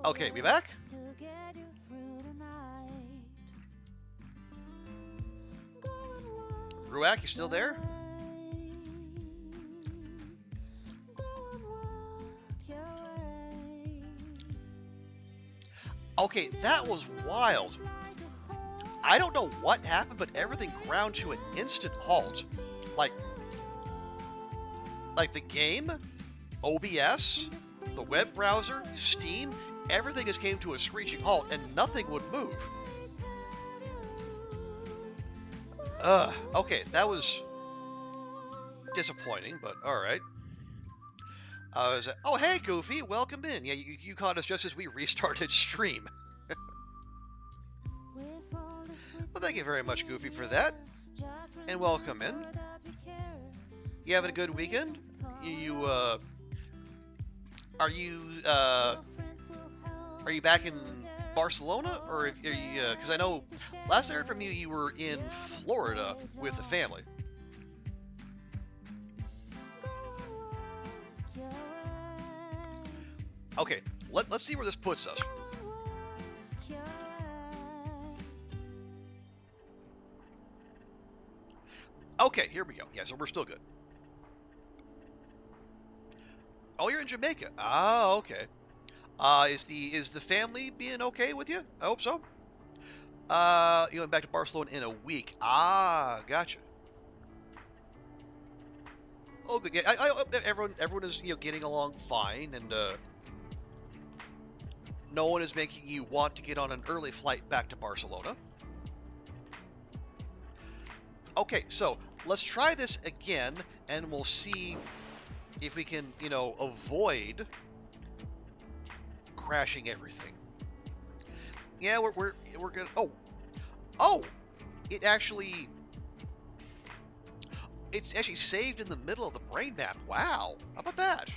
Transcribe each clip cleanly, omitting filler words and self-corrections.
Okay, we back? Ruak, you still there? Okay, that was wild. I don't know what happened, but everything ground to an instant halt. Like the game, OBS, the web browser, Steam, everything just came to a screeching halt and nothing would move. Okay, that was disappointing, but alright. Oh, hey, Goofy, welcome in. Yeah, you caught us just as we restarted stream. Well, thank you very much, Goofy, for that. And welcome in. You having a good weekend? Are you back in Barcelona, or are you? Because I know last I heard from you, you were in Florida with the family. Okay, let's see where this puts us. Okay, here we go. Yeah, so we're still good. Oh, you're in Jamaica. Ah, okay. Is the family being okay with you? I hope so. You going back to Barcelona in a week. Ah, gotcha. Oh, good. Yeah, I hope that everyone is getting along fine, and no one is making you want to get on an early flight back to Barcelona. Okay, so let's try this again, and we'll see if we can, avoid crashing everything. Yeah, we're gonna. Oh, it's actually saved in the middle of the brain map. Wow, how about that?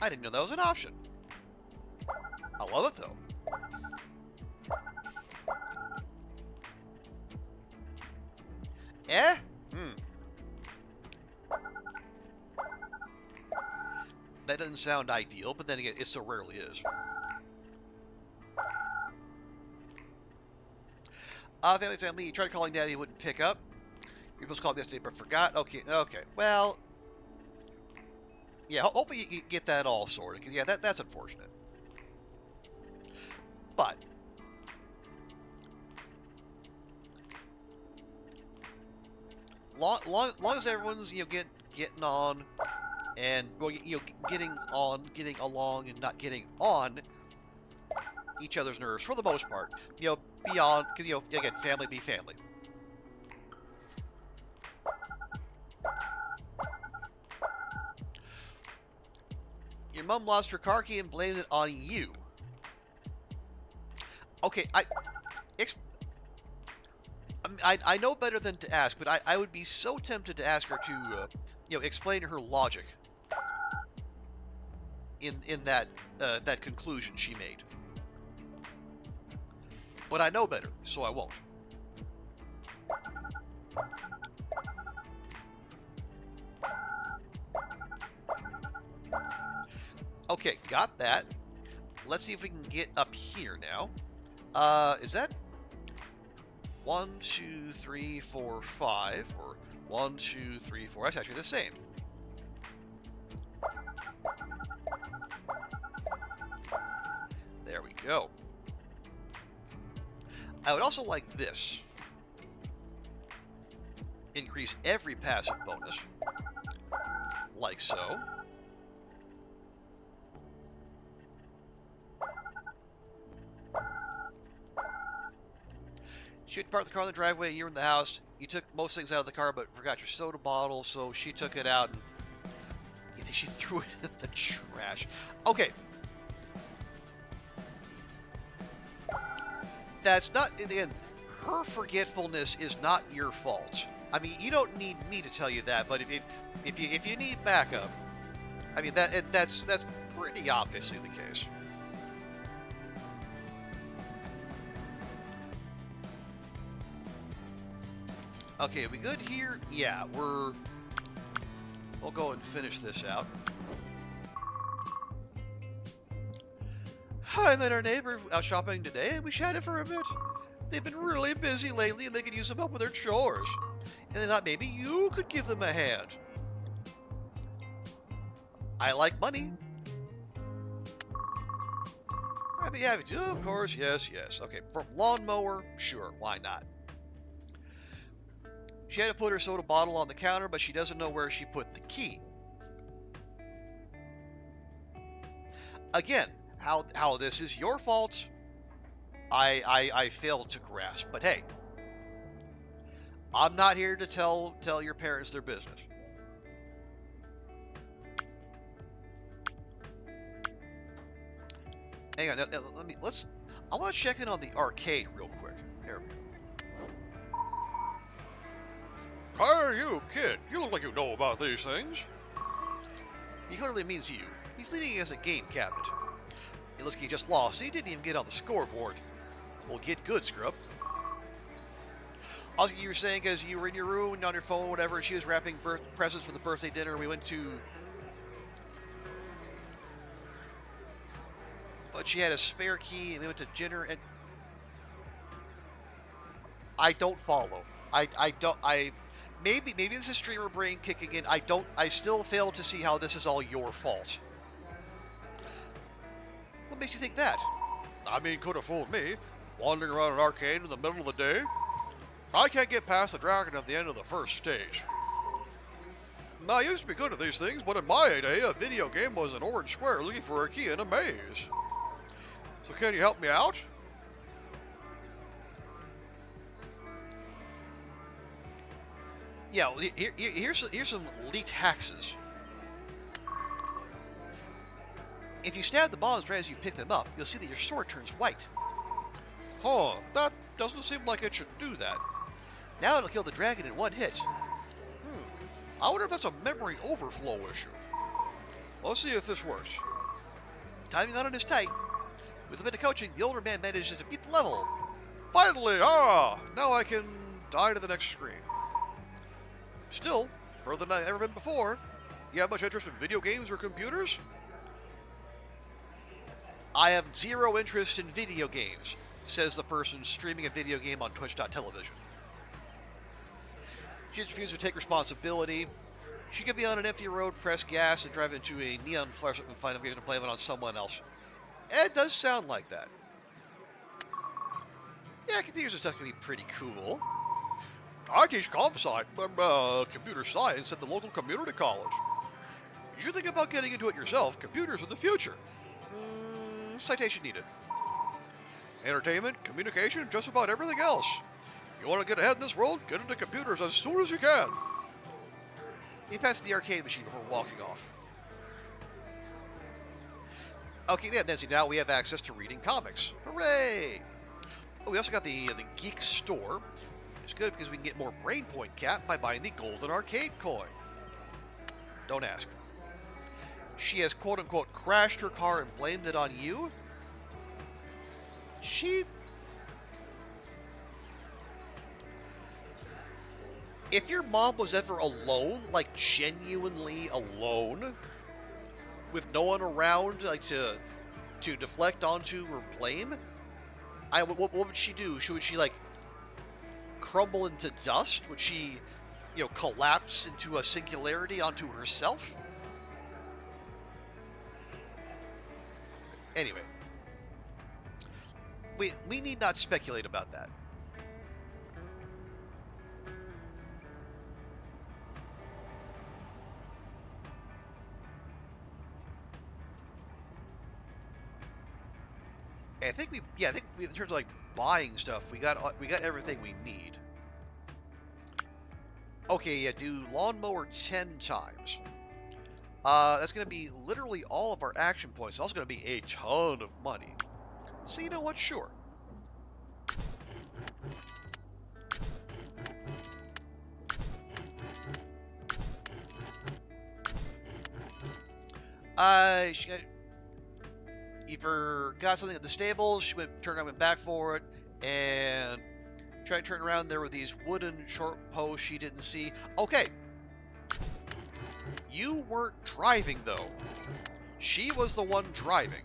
I didn't know that was an option. I love it though. Eh? That doesn't sound ideal, but then again, it so rarely is. Family, you tried calling Daddy, he wouldn't pick up. You were supposed to call him yesterday, but forgot. Okay. Well, yeah, hopefully you get that all sorted, because, yeah, that's unfortunate. But long as everyone's, getting on and, getting along and not getting on each other's nerves for the most part, beyond, because, again, family be family. Your mom lost her car key and blamed it on you. Okay, I know better than to ask, but I would be so tempted to ask her to, explain her logic in that conclusion she made. But I know better, so I won't. Okay, got that. Let's see if we can get up here now. Is that 1, 2, 3, 4, 5, or 1, 2, 3, 4? That's actually the same. There we go. I would also like this. Increase every passive bonus, like so. She had parked the car in the driveway, you were in the house. You took most things out of the car, but forgot your soda bottle, so she took it out and you think she threw it in the trash. Okay. That's not, again, her forgetfulness is not your fault. I mean, you don't need me to tell you that, but if you need backup, I mean, that's pretty obviously the case. Okay, are we good here? Yeah, we'll go and finish this out. I met our neighbor out shopping today, and we chatted for a bit. They've been really busy lately, and they could use some help with their chores. And they thought maybe you could give them a hand. I like money. I'd be happy to. Of course, yes. Okay, from lawnmower, sure, why not? She had to put her soda bottle on the counter, but she doesn't know where she put the key. Again, how this is your fault, I fail to grasp. But hey, I'm not here to tell your parents their business. Hang on, I want to check in on the arcade real quick. There. Hey, you kid! You look like you know about these things. He clearly means you. He's leading against a game cabinet. It looks like he just lost, and he didn't even get on the scoreboard. Well, get good, scrub. Also, you were saying because you were in your room and on your phone, whatever, and she was wrapping presents for the birthday dinner. We went to... But she had a spare key, and we went to dinner, and... I don't follow. Maybe this is streamer brain kicking in. I still fail to see how this is all your fault. What makes you think that? I mean, could have fooled me. Wandering around an arcade in the middle of the day. I can't get past the dragon at the end of the first stage. Now, I used to be good at these things, but in my day, a video game was an orange square looking for a key in a maze. So can you help me out? Yeah, well, here's some leaked hexes. If you stab the bombs right as you pick them up, you'll see that your sword turns white. Huh, that doesn't seem like it should do that. Now it'll kill the dragon in one hit. I wonder if that's a memory overflow issue. Let's see if this works. Timing on it is tight. With a bit of coaching, the older man manages to beat the level. Finally! Now I can die to the next screen. Still, further than I've ever been before. You have much interest in video games or computers? I have zero interest in video games, says the person streaming a video game on Twitch.television. She has refused to take responsibility. She could be on an empty road, press gas, and drive into a neon fluorescent and find a reason to blame it on someone else. It does sound like that. Yeah, computers and stuff can be pretty cool. I teach computer science at the local community college. You should think about getting into it yourself. Computers in the future. Citation needed. Entertainment, communication, just about everything else. You want to get ahead in this world? Get into computers as soon as you can. He passed the arcade machine before walking off. Okay, yeah, Nancy, now we have access to reading comics. Hooray! Oh, we also got the Geek Store. It's good because we can get more brain point cap by buying the golden arcade coin. Don't ask. She has quote-unquote crashed her car and blamed it on you? If your mom was ever alone, like genuinely alone, with no one around like to deflect onto or blame, what would she do? Would she like crumble into dust? Would she, collapse into a singularity onto herself? Anyway, we need not speculate about that. I think we in terms of like buying stuff, we got everything we need. Okay, yeah, do lawnmower 10 times. That's going to be literally all of our action points. It's also going to be a ton of money. So you know what? Sure. She either got something at the stables, she turned around, went back for it, and tried to turn around. There were these wooden short posts she didn't see. Okay. You weren't driving, though. She was the one driving.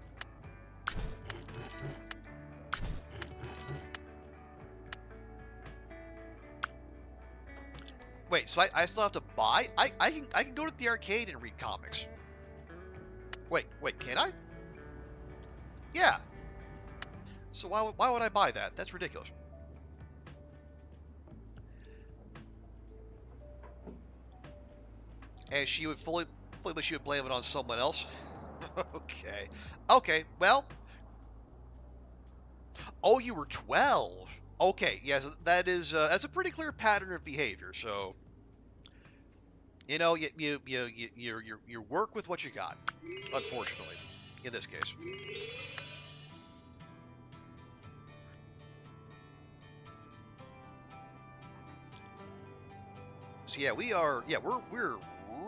Wait, so I still have to buy? I can go to the arcade and read comics. Wait, can I? Yeah. So why would I buy that? That's ridiculous. And she would fully, but she would blame it on someone else. Okay. Okay. Well. Oh, you were 12. Okay. Yes, that's a pretty clear pattern of behavior. So you work with what you got. Unfortunately, in this case. So yeah, we're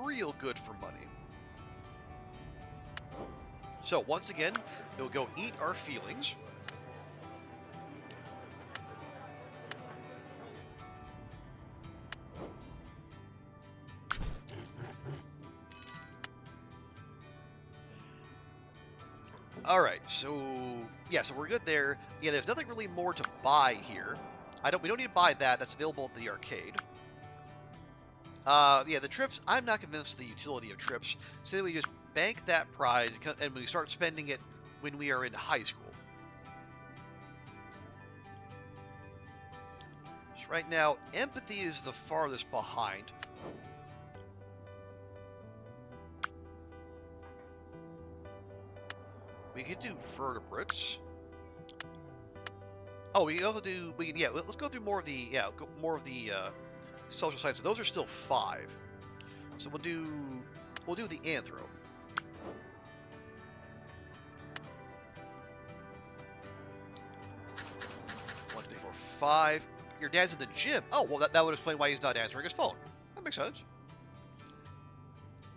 real good for money. So once again, we'll go eat our feelings. All right, so yeah, so we're good there. Yeah, there's nothing really more to buy here. We don't need to buy that. That's available at the arcade. Yeah, the trips. I'm not convinced of the utility of trips. So we just bank that pride, and we start spending it when we are in high school. So right now, empathy is the farthest behind. We could do vertebrates. Oh, we can also do. Yeah. Let's go through more of the social sciences. Those are still 5. So we'll do the anthro. 1, 2, 3, 4, 5. Your dad's in the gym. Oh, well, that would explain why he's not answering his phone. That makes sense.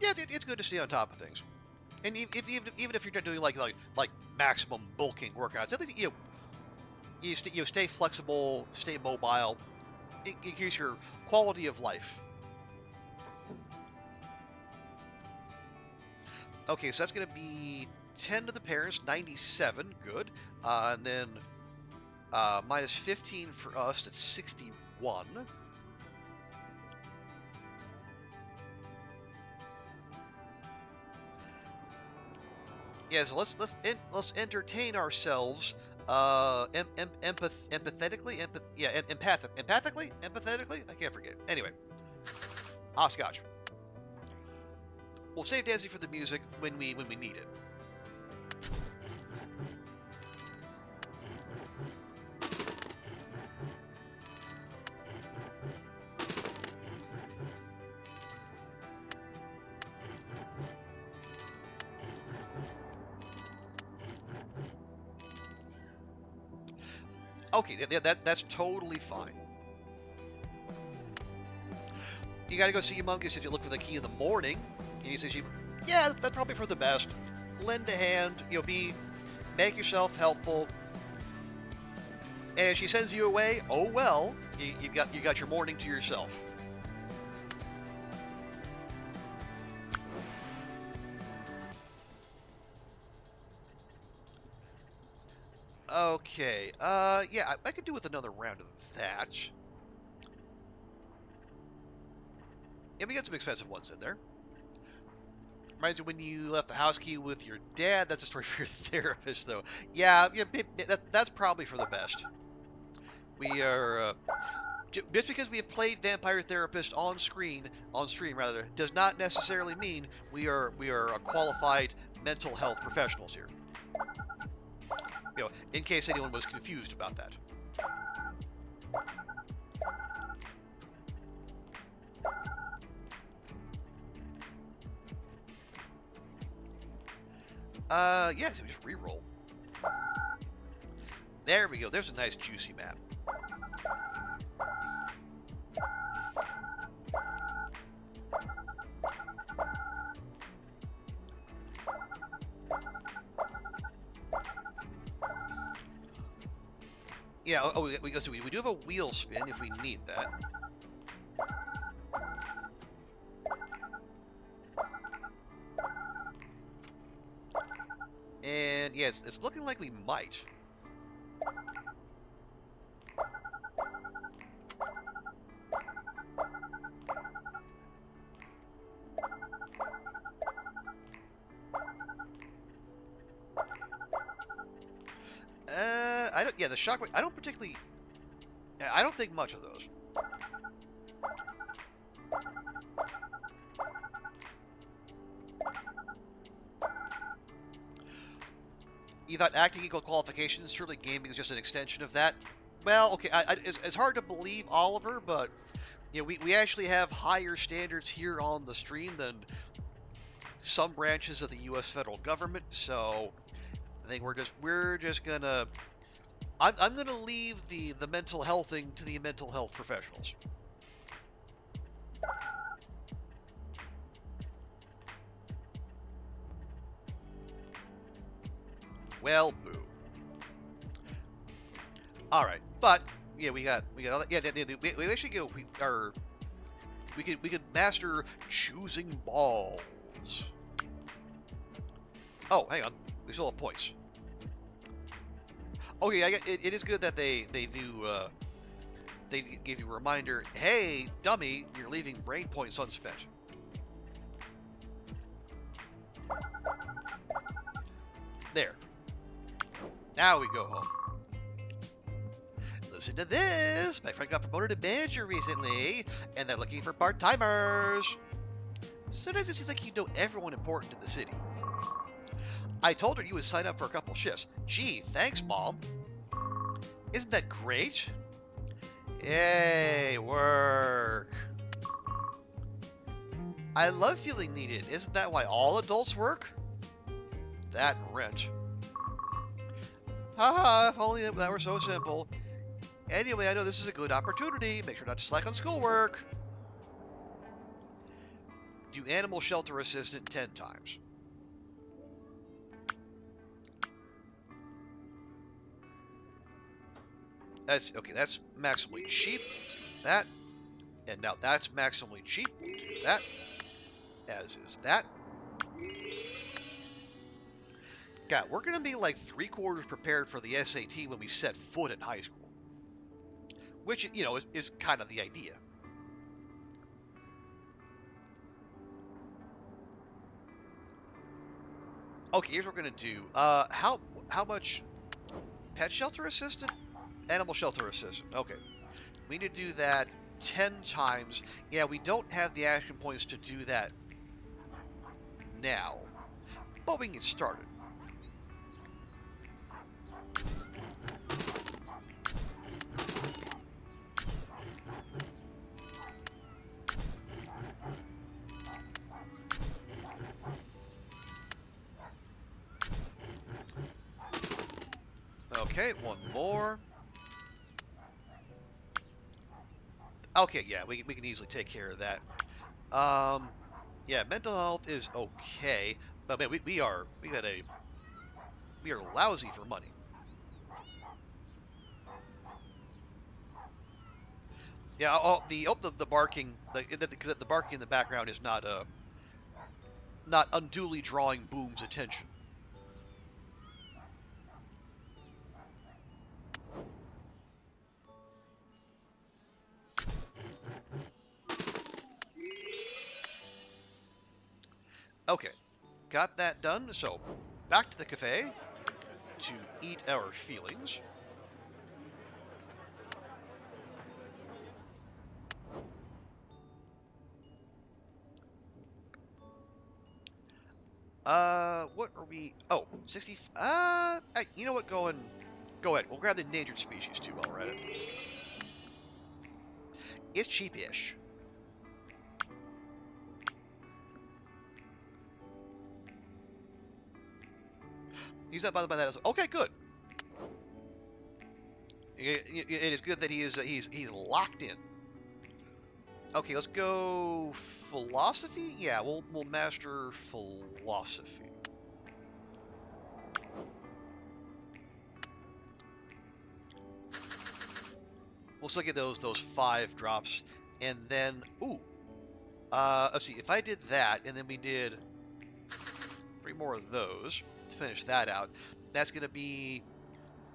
Yeah, it's good to stay on top of things. And even if you're not doing like maximum bulking workouts, at least you stay flexible, stay mobile. It increases your quality of life. Okay, so that's going to be 10 to the parents, 97, good. And then minus 15 for us, that's 61. Yeah, so let's entertain ourselves. Empathetically, empathetically. I can't forget. Anyway, hopscotch. We'll save dancing for the music when we need it. Okay, that's totally fine. You gotta go see your monk. He says you look for the key in the morning, and he says yeah, that's probably for the best. Lend a hand, make yourself helpful. And if she sends you away, oh well, you got your morning to yourself. Okay, yeah, I could do with another round of that. Yeah, we got some expensive ones in there. Reminds me when you left the house key with your dad. That's a story for your therapist, though. Yeah, that's probably for the best. We are just because we have played Vampire Therapist on stream rather, does not necessarily mean we are qualified mental health professionals here. In case anyone was confused about that. Yeah, so we just re-roll. There we go. There's a nice juicy map. Yeah, we do have a wheel spin if we need that. And yeah, it's looking like we might. I don't. Yeah, the shockwave. I don't particularly. I don't think much of those. You thought acting equal qualifications? Surely gaming is just an extension of that. Well, okay. It's hard to believe, Oliver, but we actually have higher standards here on the stream than some branches of the U.S. federal government. So I think we're just gonna. I'm gonna leave the mental health thing to the mental health professionals. Well, boo. All right, but yeah, we got all that. Yeah, we actually go. We could master choosing balls. Oh, hang on, we still have points. Okay, it is good that they do. They give you a reminder. Hey, dummy, you're leaving brain points unspent. There. Now we go home. Listen to this! My friend got promoted to manager recently, and they're looking for part-timers. Sometimes it seems like you know everyone important in the city. I told her you would sign up for a couple shifts. Gee, thanks, Mom. Isn't that great? Yay, work. I love feeling needed. Isn't that why all adults work? That and rent. Haha, if only that were so simple. Anyway, I know this is a good opportunity. Make sure not to slack on schoolwork. Do animal shelter assistant 10 times. That's okay, that's maximally cheap. That. And now that's maximally cheap. Do that. As is that. God, we're gonna be like 3/4 prepared for the SAT when we set foot in high school. Which, is kind of the idea. Okay, here's what we're gonna do. How much pet shelter assistant? Animal shelter assistant. Okay. We need to do that 10 times. Yeah, we don't have the action points to do that now. But we can get started. Okay, one more. Okay, yeah, we can easily take care of that. Yeah, mental health is okay, but man, we are lousy for money. Yeah, the barking, the barking in the background is not unduly drawing Boom's attention. Okay, got that done. So back to the cafe to eat our feelings. What are we? Oh, 60. You know what? Go ahead. We'll grab the endangered species too while we're at it. It's cheapish. He's not bothered by that. Okay, good. It is good that he's locked in. Okay, let's go philosophy. Yeah, we'll master philosophy. We'll still get those 5 drops, and then let's see. If I did that, and then we did 3 more of those to finish that out, that's gonna be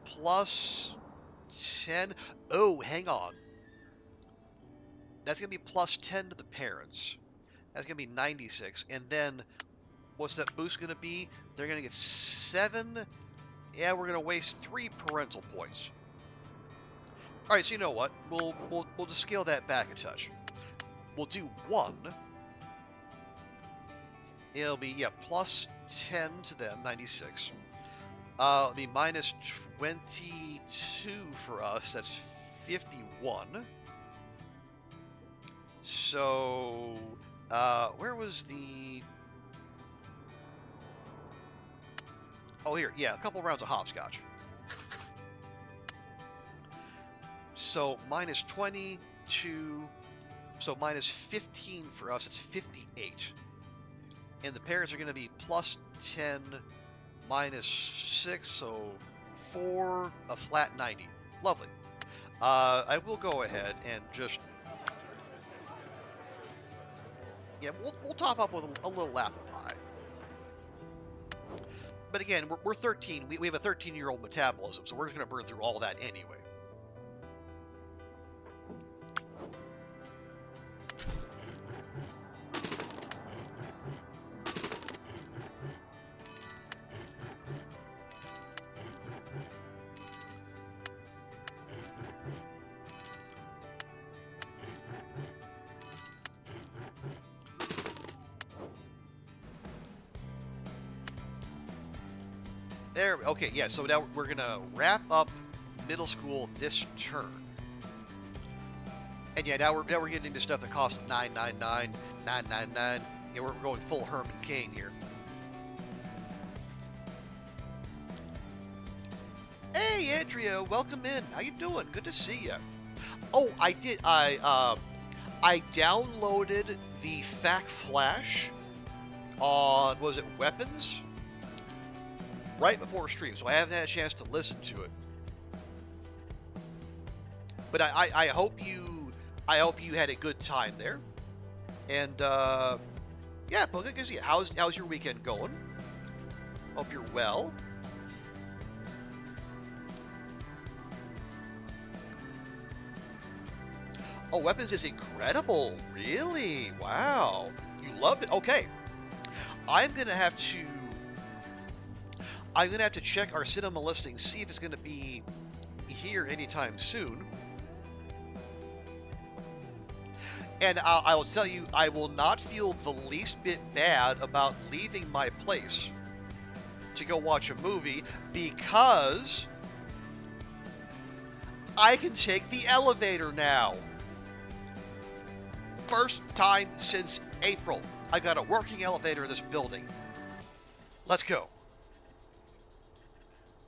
plus 10. Oh, hang on. That's gonna be plus 10 to the parents. That's gonna be 96, and then what's that boost gonna be? They're gonna get 7 And we're going to waste 3 parental points. All right, so you know what? We'll just scale that back a touch. We'll do 1. It'll be, yeah, plus 10 to them, 96. It'll be minus 22 for us. That's 51. So, where was the... Oh, here. Yeah, a couple rounds of hopscotch. So, minus 22. So, minus 15 for us. It's 58. And the parents are going to be plus 10, minus 6. So, 4, a flat 90. Lovely. I will go ahead and just... Yeah, we'll top up with a little apple pie. But again, we're 13. We have a 13-year-old metabolism, so we're just going to burn through all that anyway. There, okay, yeah, so now we're going to wrap up middle school this turn. And yeah, now we're getting into stuff that costs 999, 999. Yeah, we're going full Herman Cain here. Hey, Andrea, welcome in. How you doing? Good to see you. Oh, I did. I downloaded the Fact Flash on, was it Weapons? Right before stream, so I haven't had a chance to listen to it. But I hope you had a good time there. And yeah, well, good to see you. How's your weekend going? Hope you're well. Oh, Weapons is incredible. Really? Wow. You loved it. Okay. I'm gonna have to check our cinema listing, see if it's going to be here anytime soon. And I will tell you, I will not feel the least bit bad about leaving my place to go watch a movie because I can take the elevator now. First time since April. I got a working elevator in this building. Let's go.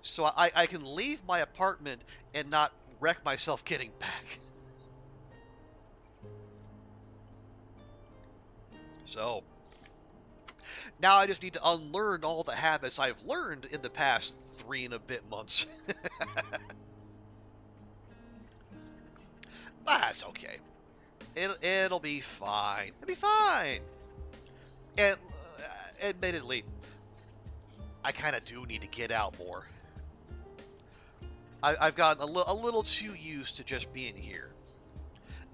So I can leave my apartment and not wreck myself getting back. So now I just need to unlearn all the habits I've learned in the past 3 and a bit months. That's okay. It'll be fine. It'll be fine. And admittedly, I kind of do need to get out more. I've gotten a little too used to just being here.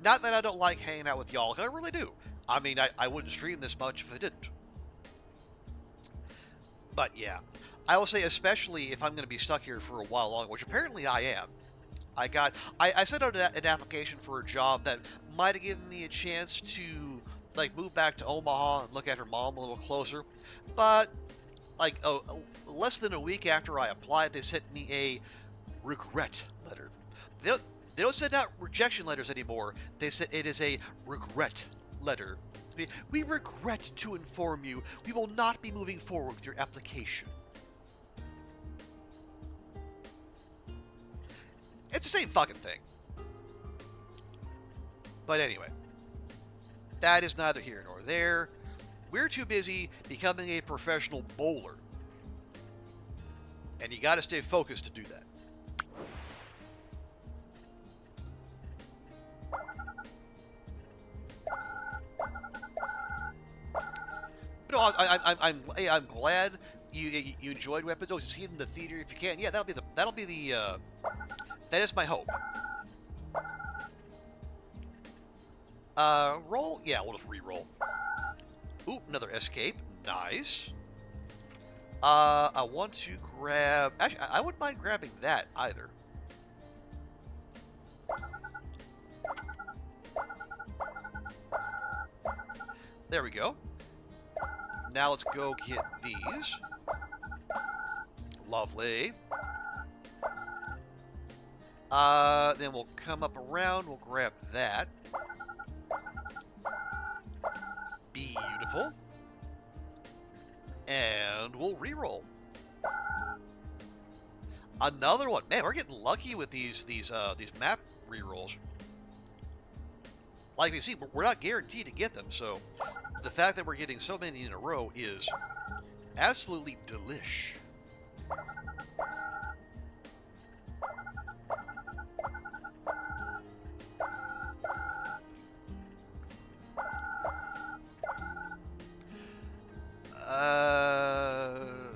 Not that I don't like hanging out with y'all, 'cause I really do. I mean, I wouldn't stream this much if I didn't. But yeah, I will say, especially if I'm going to be stuck here for a while longer, which apparently I am. I sent out an application for a job that might have given me a chance to like move back to Omaha and look after mom a little closer. But like less than a week after I applied, they sent me a regret letter. They don't send out rejection letters anymore. They said it is a regret letter. We regret to inform you we will not be moving forward with your application. It's the same fucking thing. But anyway, that is neither here nor there. We're too busy becoming a professional bowler. And you gotta stay focused to do that. But no, I'm glad you enjoyed Weapons. Oh, see it in the theater if you can. Yeah, that is my hope. Roll? Yeah, we'll just re-roll. Ooh, another escape. Nice. I want to grab... Actually, I wouldn't mind grabbing that either. There we go. Now let's go get these. Lovely. Then we'll come up around, we'll grab that. Beautiful. And we'll reroll. Another one. Man, we're getting lucky with these map rerolls. Like you see, we're not guaranteed to get them, so the fact that we're getting so many in a row is absolutely delish.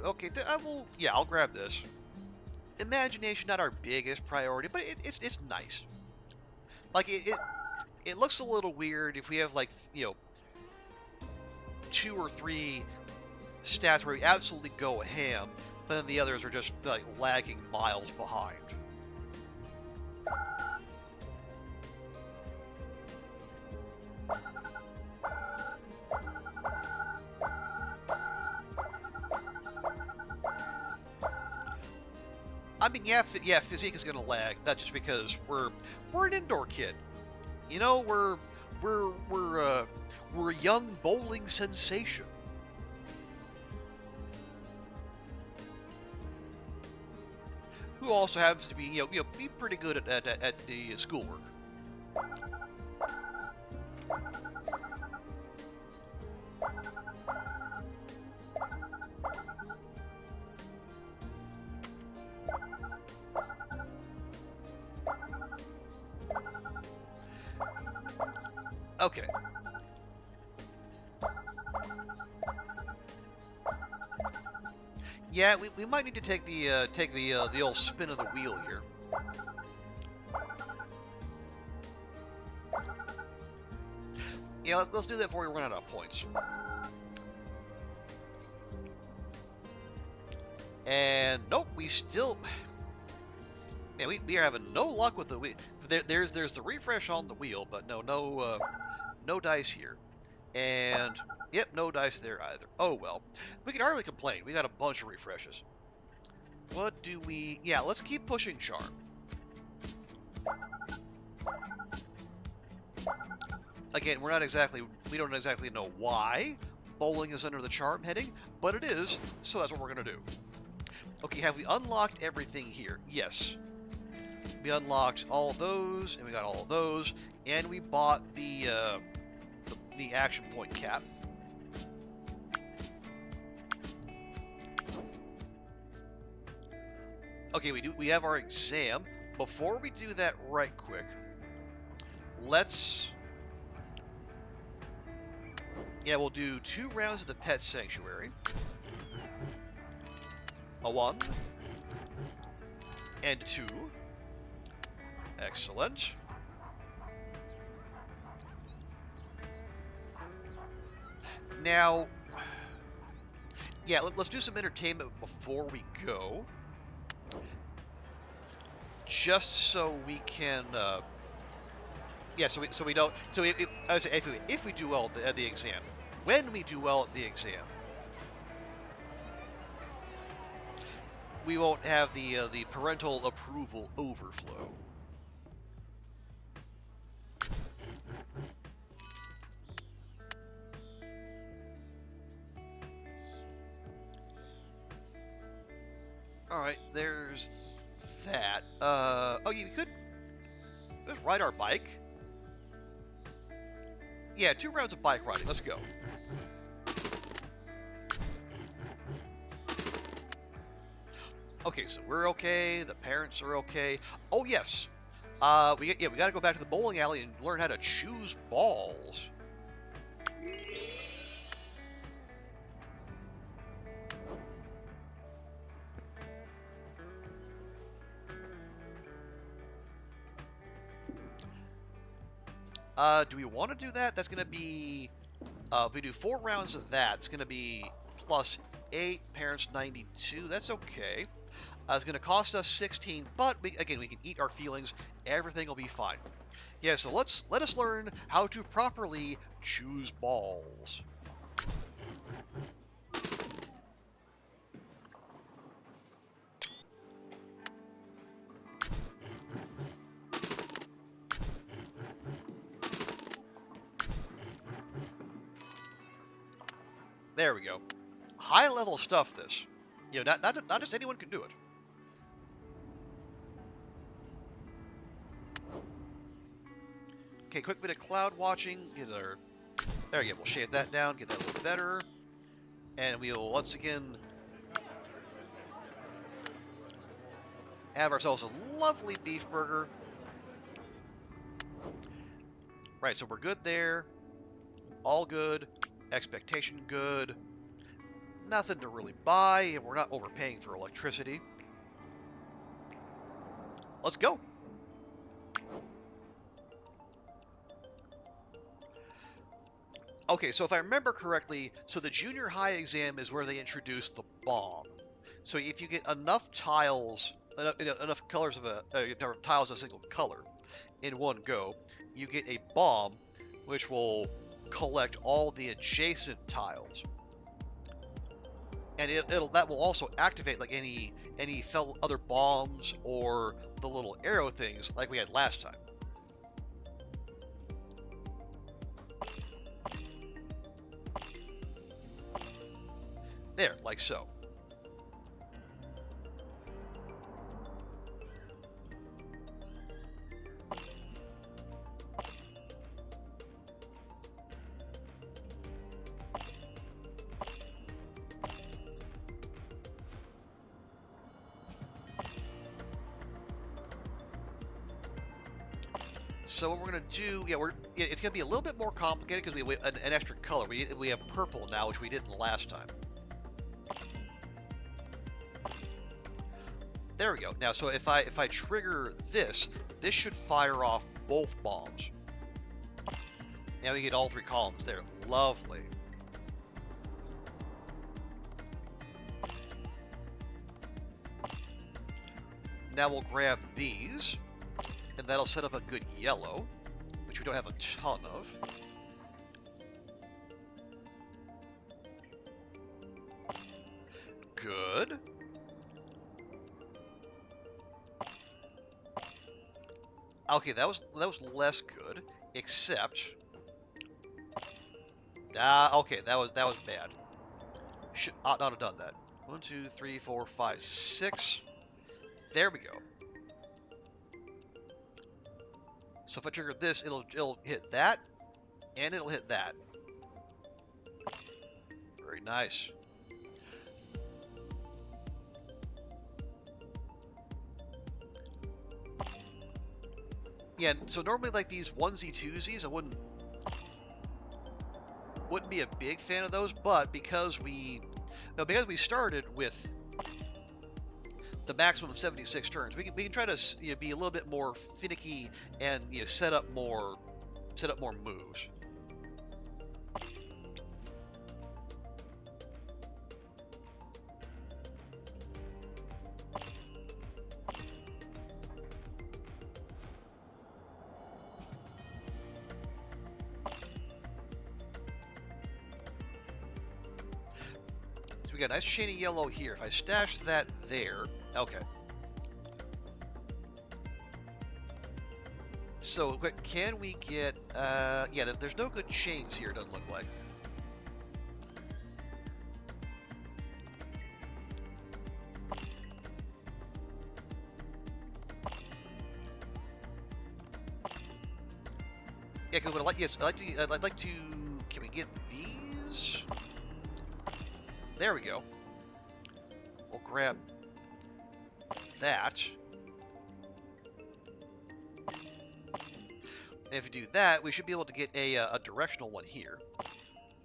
Okay, I'll grab this. Imagination, not our biggest priority, but it's nice. Like, it looks a little weird if we have, like, 2 or 3 stats where we absolutely go ham, but then the others are just, like, lagging miles behind. I mean, yeah, physique is gonna lag. That's just because we're an indoor kid. You know, we're a young bowling sensation. Who also happens to be be pretty good at the schoolwork. Okay. Yeah, we might need to take the old spin of the wheel here. Yeah, let's do that before we run out of points. And nope, we still. Man, we are having no luck with the wheel. There's the refresh on the wheel, but no dice here. And yep, no dice there either. Oh well, we can hardly complain. We got a bunch of refreshes. What do we? Yeah, let's keep pushing charm. Again, we don't exactly know why bowling is under the charm heading, but it is, so that's what we're gonna do. Okay, have we unlocked everything here? Yes. We unlocked all those, and we got all of those, and we bought the action point cap. Okay, we have our exam. Before we do that right quick, we'll do 2 rounds of the Pet Sanctuary. A 1 and a 2. Excellent. Now, yeah, let's do some entertainment before we go, just so we can. So we don't. So if we do well at the exam, when we do well at the exam, we won't have the parental approval overflow. Alright, there's that. Oh yeah, we could just ride our bike. Yeah, 2 rounds of bike riding. Let's go. Okay, so we're okay. The parents are okay. Oh yes, we got to go back to the bowling alley and learn how to choose balls. Do we want to do that? That's going to be, if we do 4 rounds of that, it's going to be plus 8, parents 92. That's okay. It's going to cost us 16, but again, we can eat our feelings. Everything will be fine. Yeah, so let us learn how to properly choose balls. There we go. High level stuff. This, not just anyone can do it. Okay, quick bit of cloud watching. There you go. We'll shave that down, get that a little better, and we will once again have ourselves a lovely beef burger. Right, so we're good there. All good. Expectation good. Nothing to really buy. We're not overpaying for electricity. Let's go. Okay, so if I remember correctly, so the junior high exam is where they introduce the bomb. So if you get enough tiles, enough colors of tiles of a single color in one go, you get a bomb, which will collect all the adjacent tiles, and that will also activate like any other bombs or the little arrow things like we had last time. There, like so. So what we're gonna do, it's gonna be a little bit more complicated because we have an extra color. We have purple now, which we didn't last time. There we go. Now, so if I trigger this should fire off both bombs. Now we get all 3 columns there. Lovely. Now we'll grab these, and that'll set up a good yellow, which we don't have a ton of. Good. Okay, that was less good, except okay, that was bad. Ought not have done that. 1, 2, 3, 4, 5, 6. There we go. So if I trigger this, it'll hit that, and it'll hit that. Very nice. Yeah, so normally like these onesie twosies, I wouldn't be a big fan of those, but because we started with the maximum of 76 turns, we can try to be a little bit more finicky and set up more moves. We got a nice shiny yellow here. If I stash that there, okay. So, can we get, yeah, there's no good chains here, doesn't look like. Yeah, because I'd like to, can we get these? There we go. We'll grab that. And if we do that, we should be able to get a directional one here.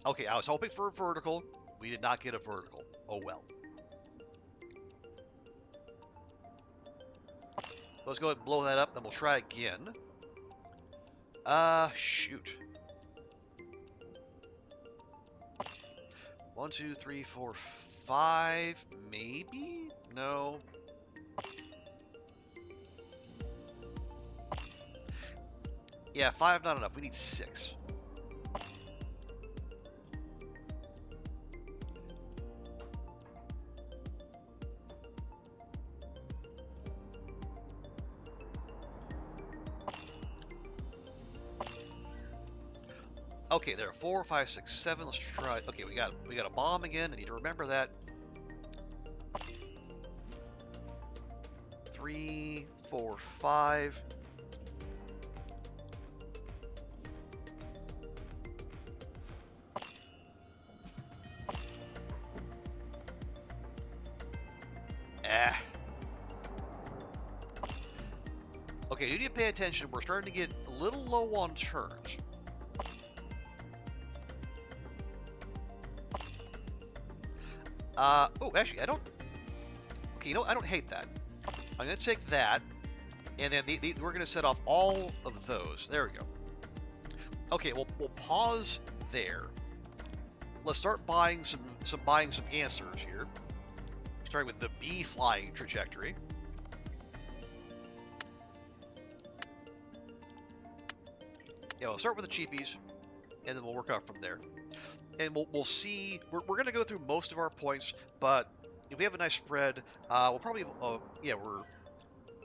Okay, I was hoping for a vertical. We did not get a vertical. Oh well. Let's go ahead and blow that up, and we'll try again. Shoot. 1, 2, 3, 4, 5, maybe? No. Yeah, 5 not enough. We need 6. Okay, there. 4, 5, 6, 7. Let's try. Okay, we got a bomb again. I need to remember that. 3, 4, 5. Ah. Okay, you need to pay attention. We're starting to get a little low on turns. Oh, actually, I don't... Okay, I don't hate that. I'm going to take that, and then we're going to set off all of those. There we go. Okay, we'll pause there. Let's start buying some answers here. Starting with the B flying trajectory. Yeah, we'll start with the cheapies, and then we'll work out from there. And we'll see. We're going to go through most of our points, but if we have a nice spread, we'll probably yeah, we're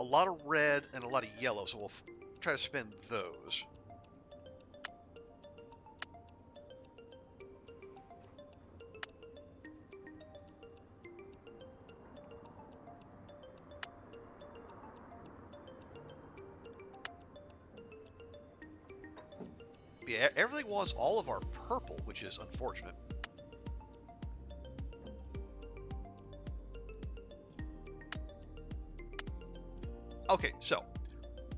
a lot of red and a lot of yellow, so we'll try to spend those. Yeah, everything wants all of our purple, which is unfortunate. Okay, so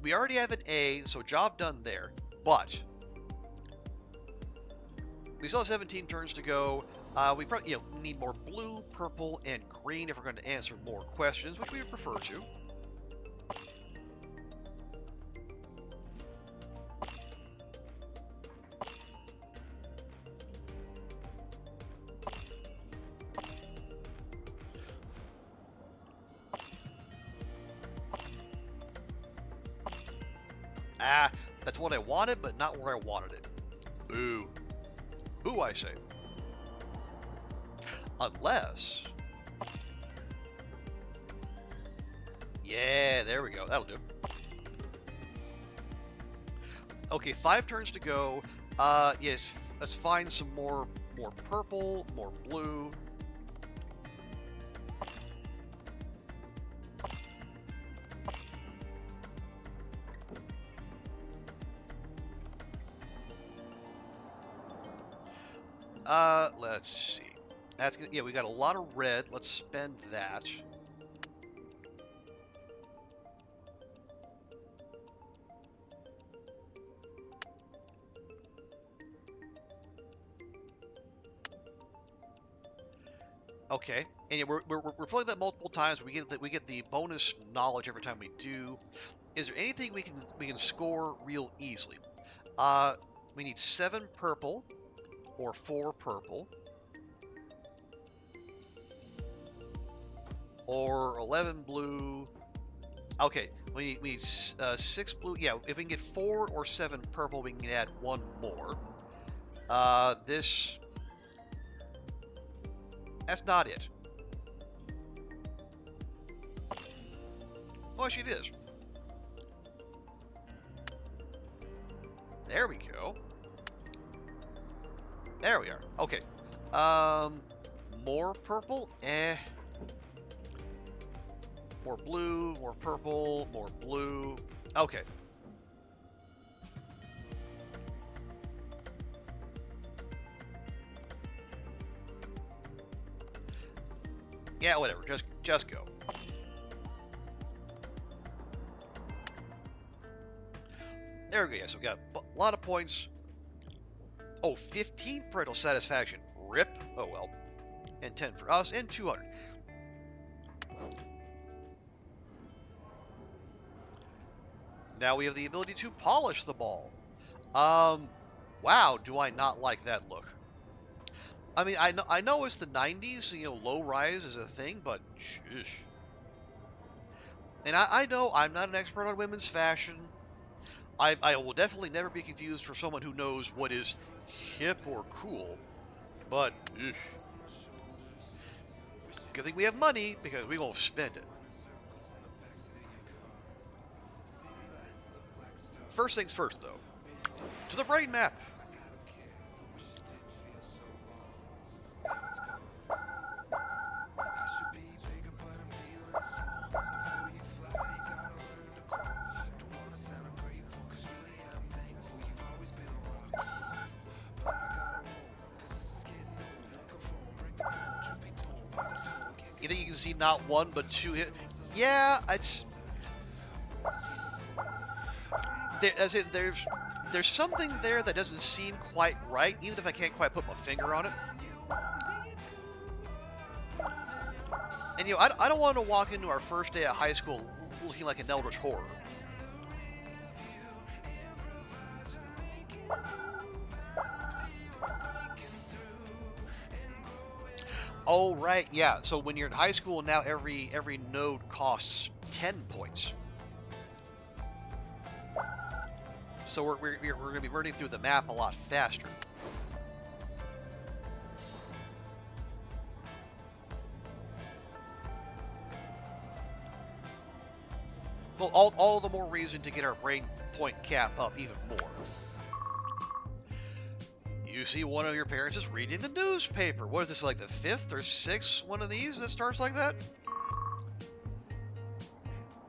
we already have an A, so job done there, but we still have 17 turns to go. We probably need more blue, purple, and green if we're going to answer more questions, which we would prefer to. Ah, that's what I wanted, but not where I wanted it. Boo. Boo, I say. Unless... Yeah, there we go. That'll do. Okay, 5 turns to go. Yes, let's find some more purple, more blue. Let's see. That's gonna, yeah, we got a lot of red. Let's spend that. Okay, and yeah, we're playing that multiple times. We get the bonus knowledge every time we do. Is there anything we can score real easily? We need 7 purple or 4 purple. Or 11 blue. Okay, we need 6 blue. Yeah, if we can get 4 or 7 purple, we can add 1 more. That's not it. Oh, actually it is. There we go. There we are. Okay. More purple? Eh. More blue, more purple, more blue. Okay. Yeah, whatever. Just go. There we go. Yeah, so we got a lot of points. Oh, 15 parental satisfaction. Rip. Oh, well. And 10 for us, and 200. Now we have the ability to polish the ball. Wow, do I not like that look. I mean, I know it's the 90s, low rise is a thing, but sheesh. And I know I'm not an expert on women's fashion. I will definitely never be confused for someone who knows what is hip or cool, but good thing we have money because we won't spend it. First things first, though. To the brain map. You think you can see not one but two hit? Yeah, it's there's something there that doesn't seem quite right, even if I can't quite put my finger on it. And I don't want to walk into our first day of high school looking like an eldritch horror. Oh right, yeah. So when you're in high school now, every node costs 10 points. So we're going to be running through the map a lot faster. Well, all the more reason to get our brain point cap up even more. You see one of your parents is reading the newspaper. What is this, like the 5th or 6th one of these that starts like that?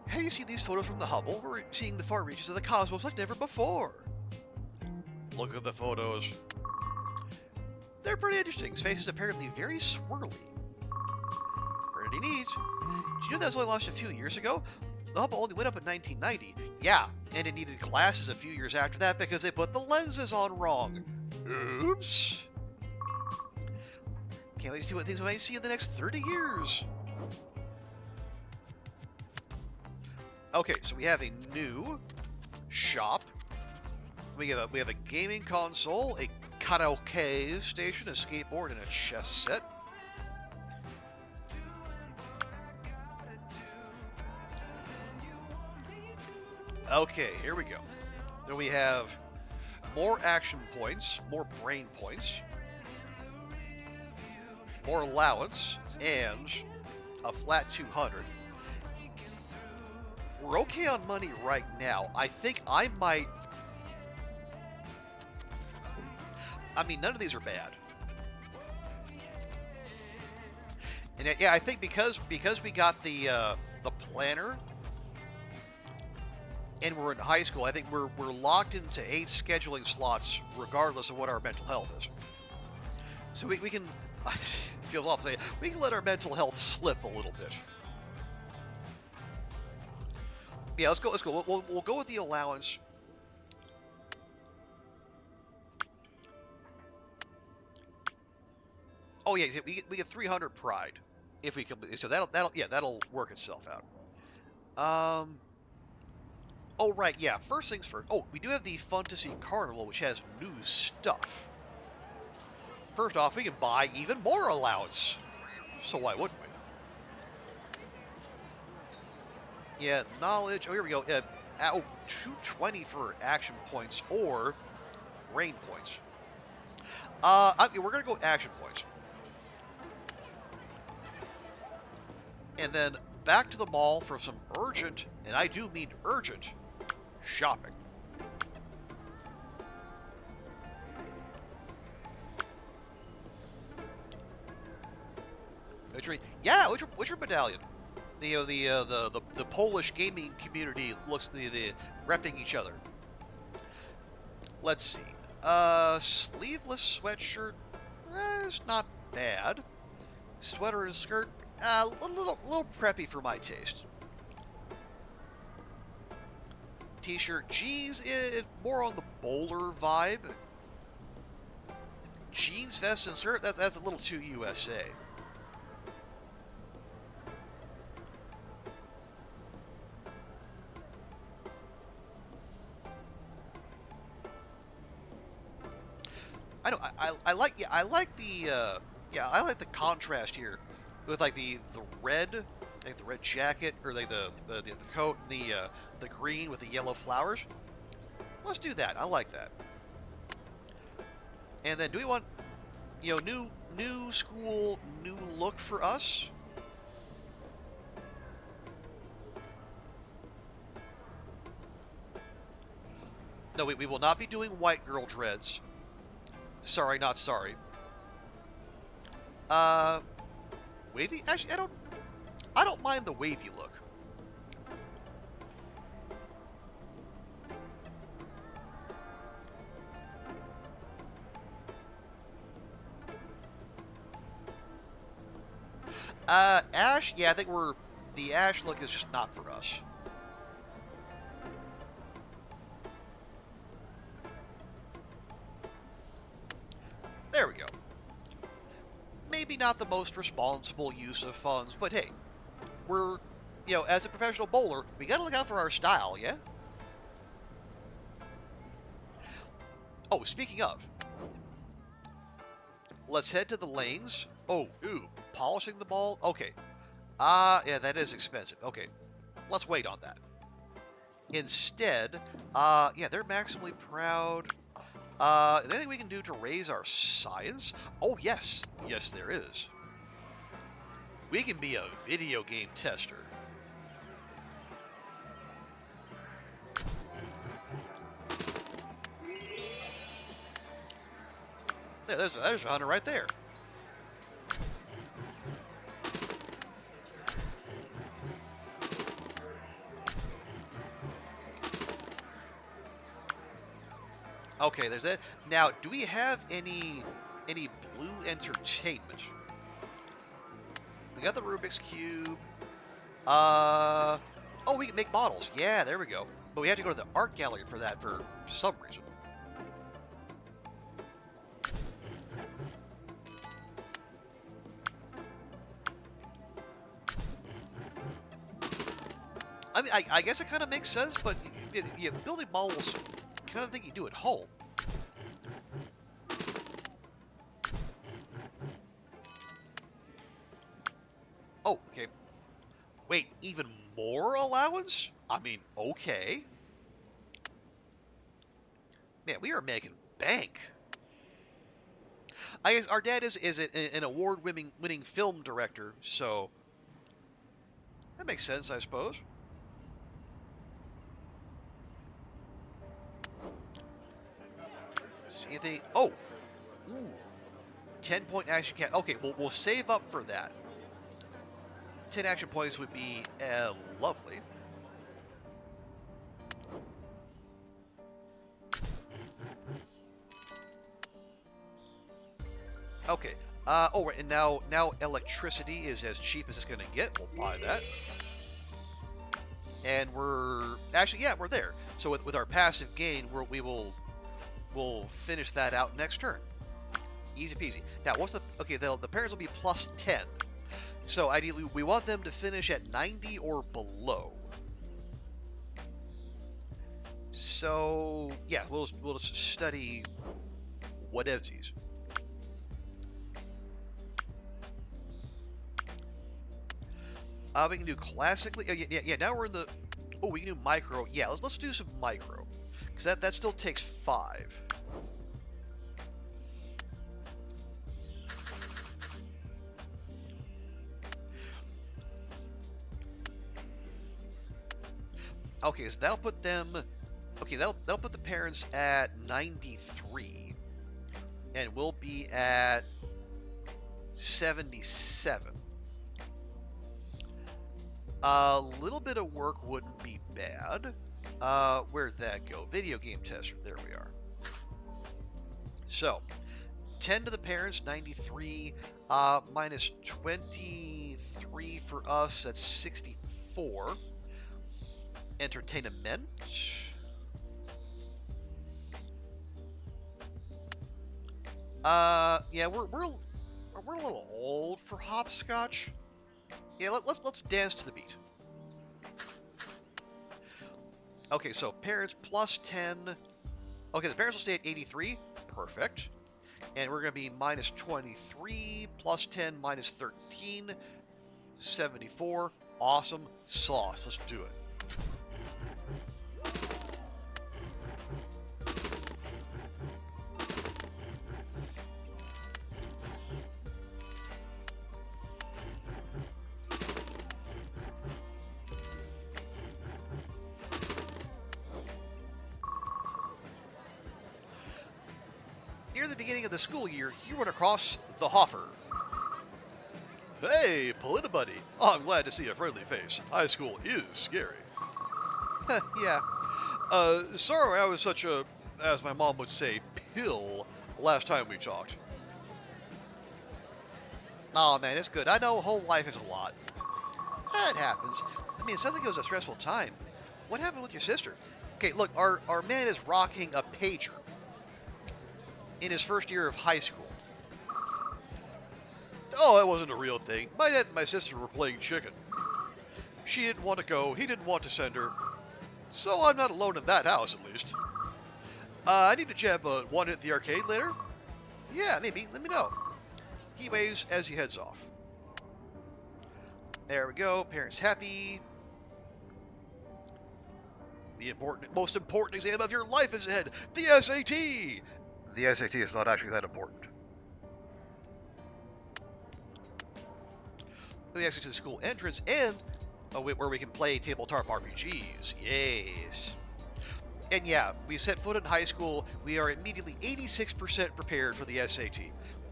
Have you seen these photos from the Hubble? We're seeing the far reaches of the cosmos like never before. Look at the photos. They're pretty interesting. Space is apparently very swirly. Pretty neat. Did you know that was only launched a few years ago? The Hubble only went up in 1990. Yeah, and it needed glasses a few years after that because they put the lenses on wrong. Oops. Can't wait to see what things we might see in the next 30 years. Okay, so we have a new shop. We have a gaming console, a karaoke station, a skateboard, and a chess set. Okay, here we go. Then we have more action points, more brain points, more allowance, and a flat 200. We're okay on money right now. I think I might... I mean, none of these are bad. And yeah, I think because we got the planner and we're in high school, I think we're locked into 8 scheduling slots regardless of what our mental health is. So we can... I feel awful saying we can let our mental health slip a little bit. Yeah, let's go. We'll go with the allowance. Oh yeah, we get 300 pride if we can. So that'll work itself out. Oh right, yeah. First things first. Oh, we do have the Fantasy Carnival, which has new stuff. First off, we can buy even more allowance. So why wouldn't we? Yeah, knowledge. Oh, here we go. 220 for action points or brain points. We're gonna go with action points. And then back to the mall for some urgent, and I do mean urgent, shopping. Yeah, which battalion? The Polish gaming community looks the repping each other. Let's see. Sleeveless sweatshirt, it's not bad. Sweater and skirt, a little preppy for my taste. T-shirt, jeans, more on the bowler vibe. Jeans, vest, and skirt, that's a little too USA. I know. I like. Yeah, I like the. Yeah, I like the contrast here with like the red, like the red jacket, or like the coat, and the green with the yellow flowers. Let's do that. I like that. And then, do we want, new school, new look for us? No, we will not be doing white girl dreads. Sorry, not sorry. Uh, wavy. Actually, I don't mind the wavy look. Ash. Yeah, I think the ash look is just not for us. There we go. Maybe not the most responsible use of funds, but hey, we're, as a professional bowler, we gotta look out for our style, yeah? Oh, speaking of, let's head to the lanes. Oh, ooh, polishing the ball? Okay. Yeah, that is expensive. Okay, let's wait on that. Instead, yeah, they're maximally proud. Is there anything we can do to raise our science? Oh, yes. Yes, there is. We can be a video game tester. There's a hunter right there. Okay, there's that. Now, do we have any blue entertainment? We got the Rubik's Cube. Oh, we can make models. Yeah, there we go. But we have to go to the art gallery for that for some reason. I mean, I guess it kind of makes sense, but building models, kind of thing you do at home. Oh, okay. Wait, even more allowance? I mean, okay. Man, we are making bank. I guess our dad is an award-winning film director, so that makes sense, I suppose. See anything? Oh, ooh, 10-point action cat. Okay, we'll save up for that. 10 action points would be lovely. Okay. Oh, right, and now electricity is as cheap as it's gonna get. We'll buy that. And we're actually, yeah, we're there. So with our passive gain, we'll finish that out next turn. Easy peasy. Now, what's the parents will be plus 10. So ideally, we want them to finish at 90 or below. So yeah, we'll just study whatevsies. We can do classically. Oh, yeah. Now we're in the. Oh, we can do micro. Yeah, let's do some micro, because that still takes 5. Okay, so that'll put them. Okay, that'll put the parents at 93, and we'll be at 77. A little bit of work wouldn't be bad. Where'd that go? Video game tester. There we are. So, 10 to the parents, 93. Minus 23 for us, that's 64. Entertainment. Yeah, we're a little old for hopscotch. Yeah, let's dance to the beat. Okay, so parents plus 10. Okay, the parents will stay at 83. Perfect. And we're going to be minus 23, plus 10, minus 13, 74. Awesome sauce. Let's do it. Near the beginning of the school year, you run across the Hoffer. Hey, Politbuddy. Oh, I'm glad to see a friendly face. High school is scary. Yeah. Sorry I was such a, as my mom would say, pill last time we talked. Oh man, it's good. I know whole life is a lot. It happens. I mean, it sounds like it was a stressful time. What happened with your sister? Okay, look, our man is rocking a pager in his first year of high school. Oh, it wasn't a real thing. My dad and my sister were playing chicken. She didn't want to go, he didn't want to send her. So I'm not alone in that house, at least. I need to jab one at the arcade later? Yeah, maybe. Let me know. He waves as he heads off. There we go. Parents happy. The most important exam of your life is ahead. The SAT! The SAT is not actually that important. We exit to the school entrance and where we can play tabletop RPGs. Yes. And yeah, we set foot in high school. We are immediately 86% prepared for the SAT.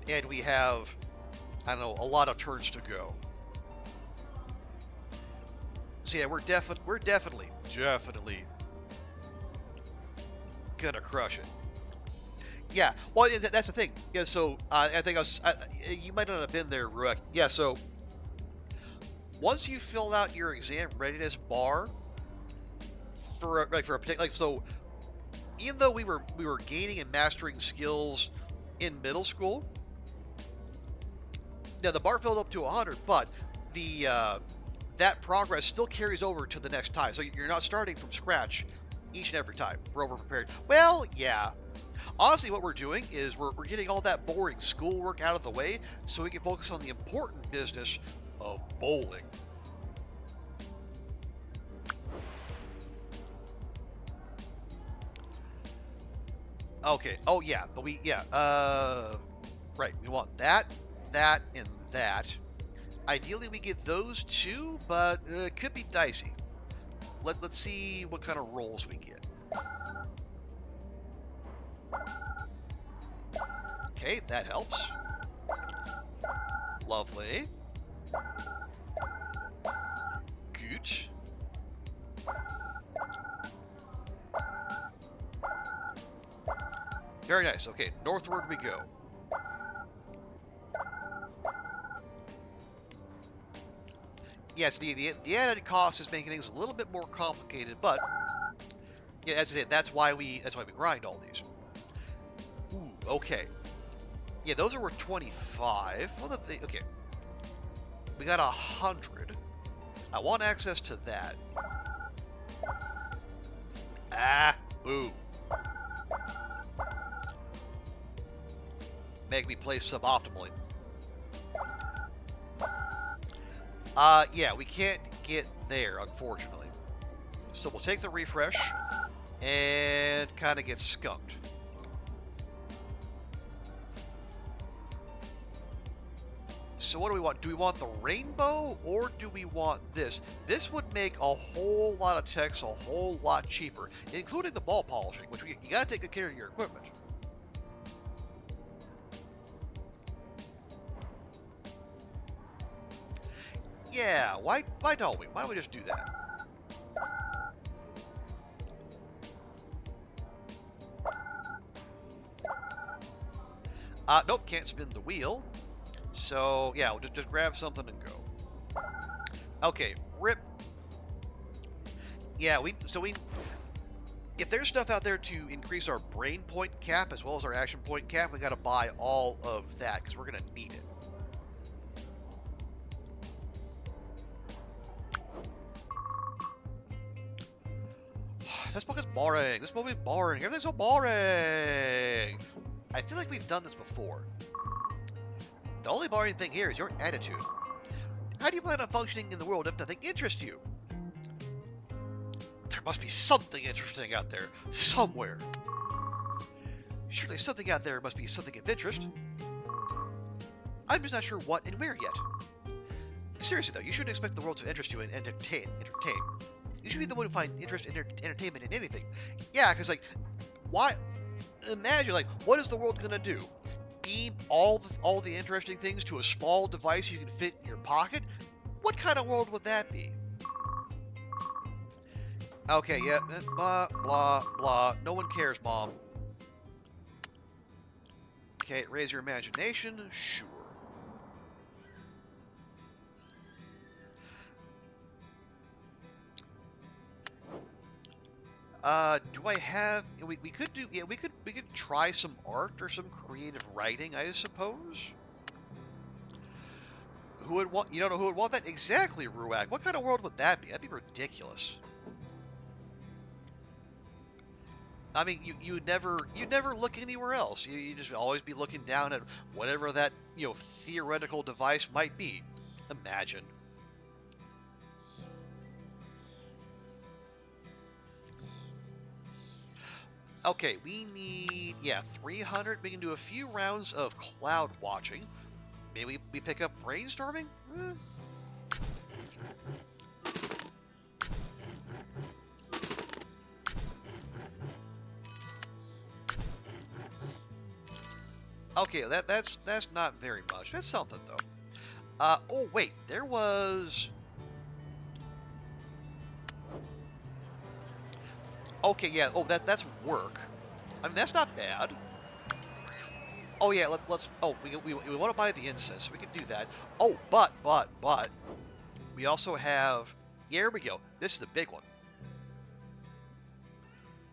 And we have, I don't know, a lot of turns to go. So yeah, we're definitely gonna crush it. Yeah, well, that's the thing. Yeah, so I think you might not have been there, Ruck. Yeah, so once you fill out your exam readiness bar for a particular, so even though we were gaining and mastering skills in middle school, now the bar filled up to 100, but the that progress still carries over to the next time. So you're not starting from scratch each and every time. We're over prepared. Well, yeah. Honestly, what we're doing is we're getting all that boring schoolwork out of the way so we can focus on the important business of bowling. Okay. Oh yeah, but right. We want that, and that. Ideally, we get those two, but it could be dicey. Let's see what kind of rolls we get. Okay, that helps. Lovely. Good. Very nice. Okay, northward we go. Yes, the added cost is making things a little bit more complicated, but yeah, as I said, that's why we grind all these. Ooh, okay. Yeah, those are worth 25. Well, okay. We got 100. I want access to that. Ah, boo. Make me play suboptimally. Yeah, we can't get there, unfortunately. So we'll take the refresh and kind of get skunked. So what do we want? Do we want the rainbow or do we want this? This would make a whole lot of text a whole lot cheaper, including the ball polishing, which you gotta take good care of your equipment. Yeah, why don't we? Why don't we just do that? Nope, can't spin the wheel. So yeah, we'll just grab something and go. Okay, rip. Yeah, if there's stuff out there to increase our brain point cap as well as our action point cap, we gotta buy all of that because we're gonna need it. This book is boring. This movie is boring. Everything's so boring. I feel like we've done this before. The only boring thing here is your attitude. How do you plan on functioning in the world if nothing interests you? There must be something interesting out there, somewhere. Surely something out there must be something of interest. I'm just not sure what and where yet. Seriously though, you shouldn't expect the world to interest you and entertain. You should be the one who finds interest in entertainment in anything. Yeah, because like, why? Imagine like, what is the world gonna do? Beam all the interesting things to a small device you can fit in your pocket? What kind of world would that be? Okay, yeah, blah blah blah. No one cares, Mom. Okay, raise your imagination. Sure. Do I have? We could do. Yeah, we could try some art or some creative writing, I suppose. Who would want? You don't know who would want that? Exactly, Ruak. What kind of world would that be? That'd be ridiculous. I mean, you'd never look anywhere else. You just always be looking down at whatever that theoretical device might be. Imagine. Okay, we need 300. We can do a few rounds of cloud watching. Maybe we pick up brainstorming. Okay, that's not very much. That's something though. Oh wait, there was. Okay, yeah. Oh, that's work. I mean, that's not bad. Oh yeah, let's. Oh, we want to buy the incense, so we can do that. Oh, but we also have. Yeah, here we go. This is the big one.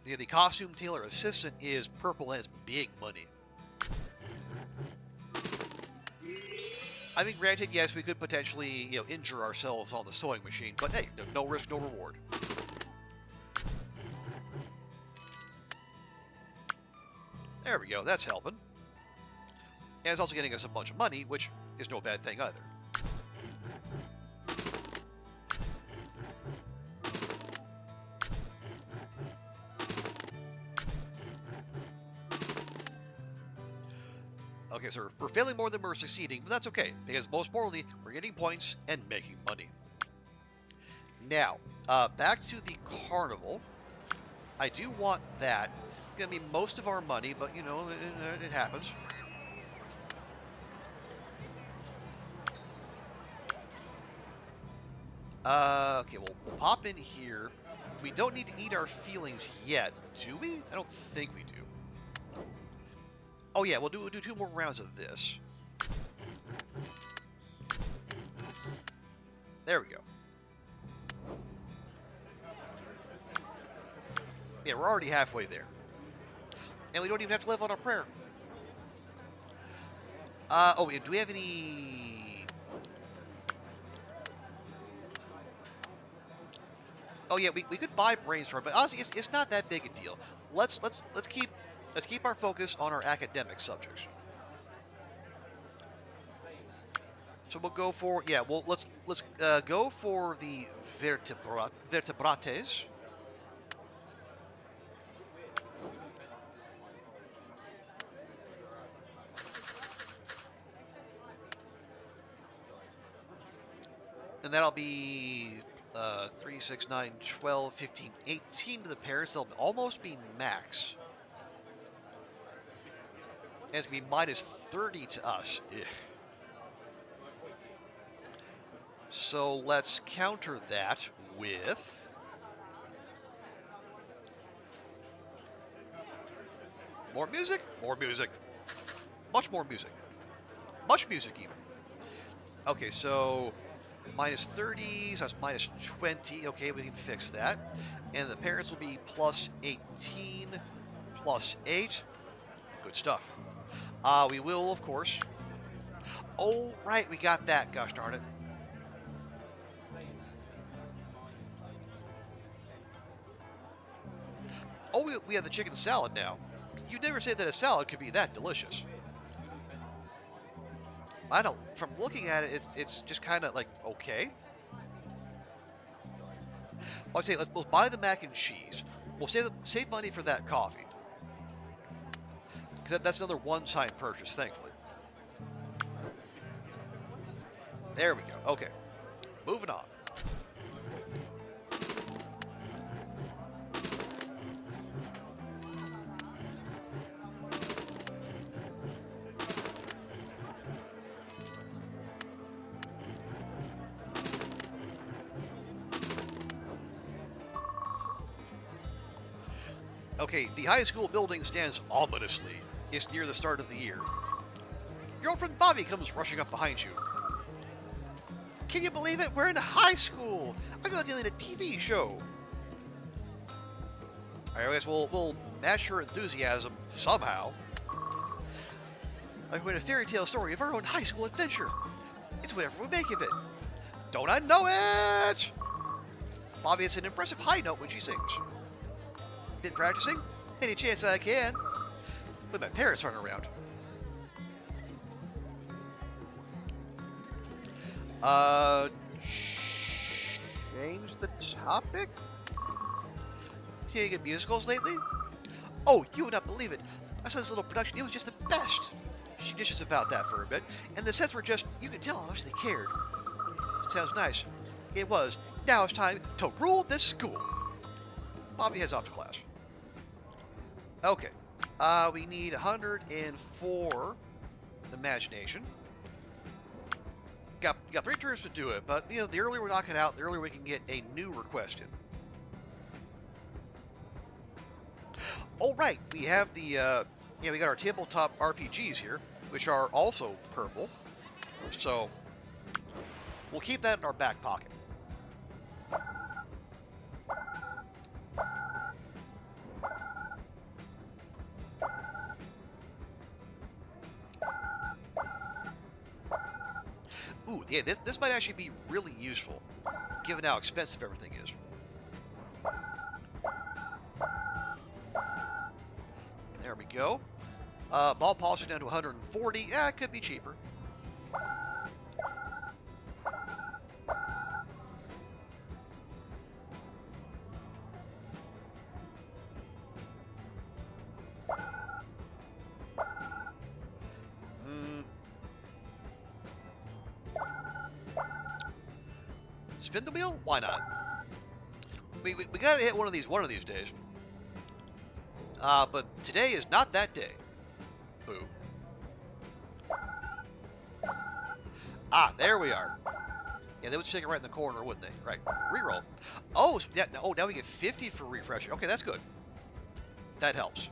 Yeah, the costume tailor assistant is purple and it's big money. I mean, granted, yes, we could potentially, injure ourselves on the sewing machine, but hey, no risk, no reward. There we go, that's helping. And it's also getting us a bunch of money, which is no bad thing either. Okay, so we're failing more than we're succeeding, but that's okay, because most importantly, we're getting points and making money. Now, back to the carnival. I do want that. It's gonna be most of our money, but it happens. Okay, we'll pop in here. We don't need to eat our feelings yet, do we? I don't think we do. Oh yeah, we'll do 2 more rounds of this. There we go. Yeah, we're already halfway there. And we don't even have to live on a prayer. Oh, do we have any... Oh yeah, we could buy brainstorm, but honestly, it's not that big a deal. Let's keep our focus on our academic subjects. So we'll go for let's go for the vertebrates. And that'll be 3, 6, 9, 12, 15, 18 to the pairs. They'll almost be max. And it's going to be minus 30 to us. Ugh. So let's counter that with... more music? More music. Much more music. Much music, even. Okay, so... minus 30, so that's minus 20. Okay, we can fix that. And the parents will be plus 18, plus 8. Good stuff. We will, of course. Oh, right, we got that. Gosh darn it. Oh, we have the chicken salad now. You never say that a salad could be that delicious. I don't. From looking at it, it's just kind of like okay. I'd say we'll buy the mac and cheese. We'll save money for that coffee. Because that's another one-time purchase, thankfully. There we go. Okay. Moving on. Okay, the high school building stands ominously. It's near the start of the year. Your old friend Bobby comes rushing up behind you. Can you believe it? We're in high school! I thought they had a TV show. Alright, I guess we'll match her enthusiasm somehow. Like we're in a fairy tale story of our own high school adventure. It's whatever we make of it. Don't I know it? Bobby has an impressive high note when she sings. Been practicing? Any chance I can. But my parents aren't around. Change the topic? See any good musicals lately? Oh, you would not believe it. I saw this little production. It was just the best. She dishes about that for a bit, and the sets were just, you could tell how much they cared. Sounds nice. It was. Now it's time to rule this school. Bobby heads off to class. Okay. We need 104 imagination. Got 3 turns to do it, but the earlier we knock it out, the earlier we can get a new request in. Oh right, we have the we got our tabletop RPGs here, which are also purple. So we'll keep that in our back pocket. Ooh, yeah, this might actually be really useful, given how expensive everything is. There we go. Ball polish down to 140. Yeah, it could be cheaper. Spin the wheel? Why not? We gotta hit one of these days. But today is not that day. Boo. Ah, there we are. Yeah, they would stick it right in the corner, wouldn't they? Right. Reroll. Oh, yeah. Oh, now we get 50 for refresh. Okay, that's good. That helps.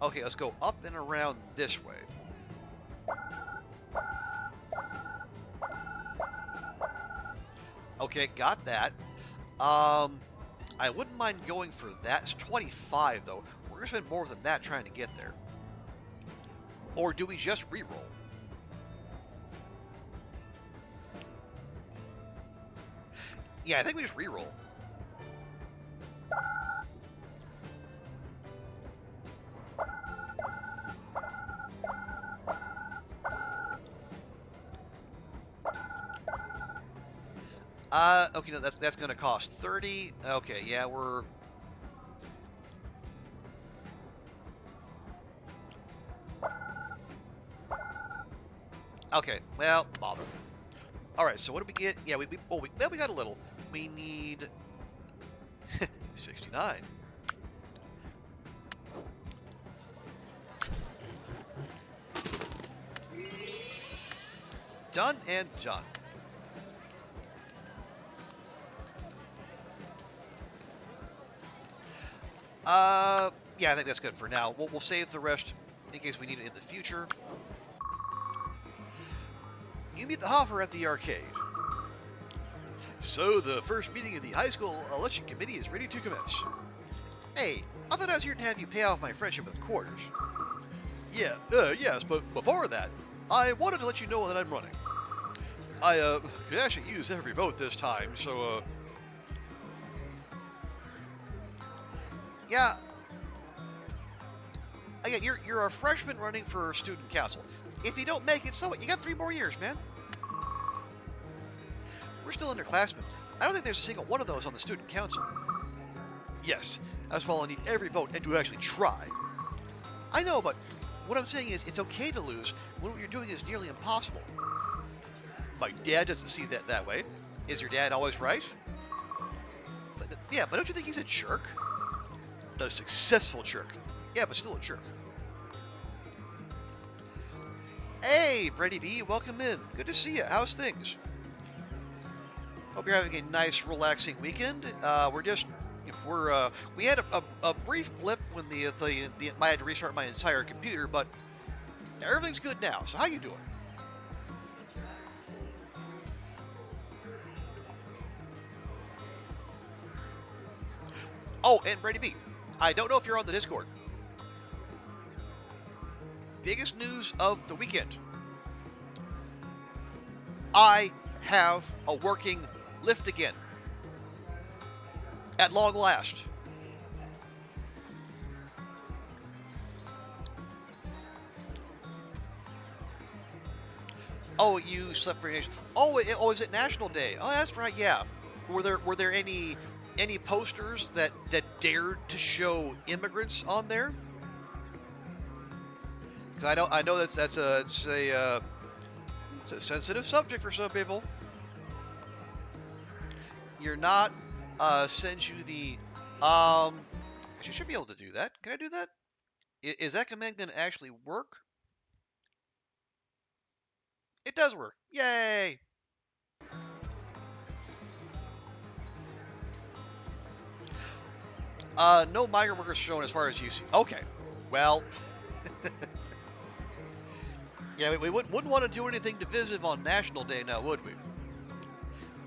Okay, let's go up and around this way. Okay, got that. I wouldn't mind going for that. It's 25, though. We're going to spend more than that trying to get there. Or do we just reroll? Yeah, I think we just reroll. Okay, no, that's going to cost 30. Okay, yeah, we're... Okay, well, bother. Alright, so what do we get? Yeah, we got a little. We need... 69. Done and done. Yeah, I think that's good for now. We'll save the rest in case we need it in the future. You meet the Hoffer at the arcade. So the first meeting of the high school election committee is ready to commence. Hey, I thought I was here to have you pay off my friendship with quarters. Yeah, yes, but before that, I wanted to let you know that I'm running. I, could actually use every vote this time, so, Yeah, again, you're a freshman running for student council. If you don't make it, so what? You got 3 more years, man. We're still underclassmen. I don't think there's a single one of those on the student council. Yes, as well, I need every vote and to actually try. I know, but what I'm saying is it's okay to lose when what you're doing is nearly impossible. My dad doesn't see that way. Is your dad always right? Yeah, but don't you think he's a jerk? A successful jerk. Yeah, but still a jerk. Hey, Brady B, welcome in. Good to see you. How's things? Hope you're having a nice, relaxing weekend. We had a brief blip when I had to restart my entire computer, but everything's good now. So how you doing? Oh, and Brady B, I don't know if you're on the Discord. Biggest news of the weekend. I have a working lift again. At long last. Oh, you slept for nation. Oh, is it National Day? Oh, that's right. Yeah. Were there any posters that dared to show immigrants on there? Because I know it's a sensitive subject for some people. You're not. Send you the. You should be able to do that. Can I do that? Is that command going to actually work? It does work. Yay! No migrant workers shown as far as you see. Okay. Well. Yeah, we wouldn't want to do anything divisive on National Day now, would we?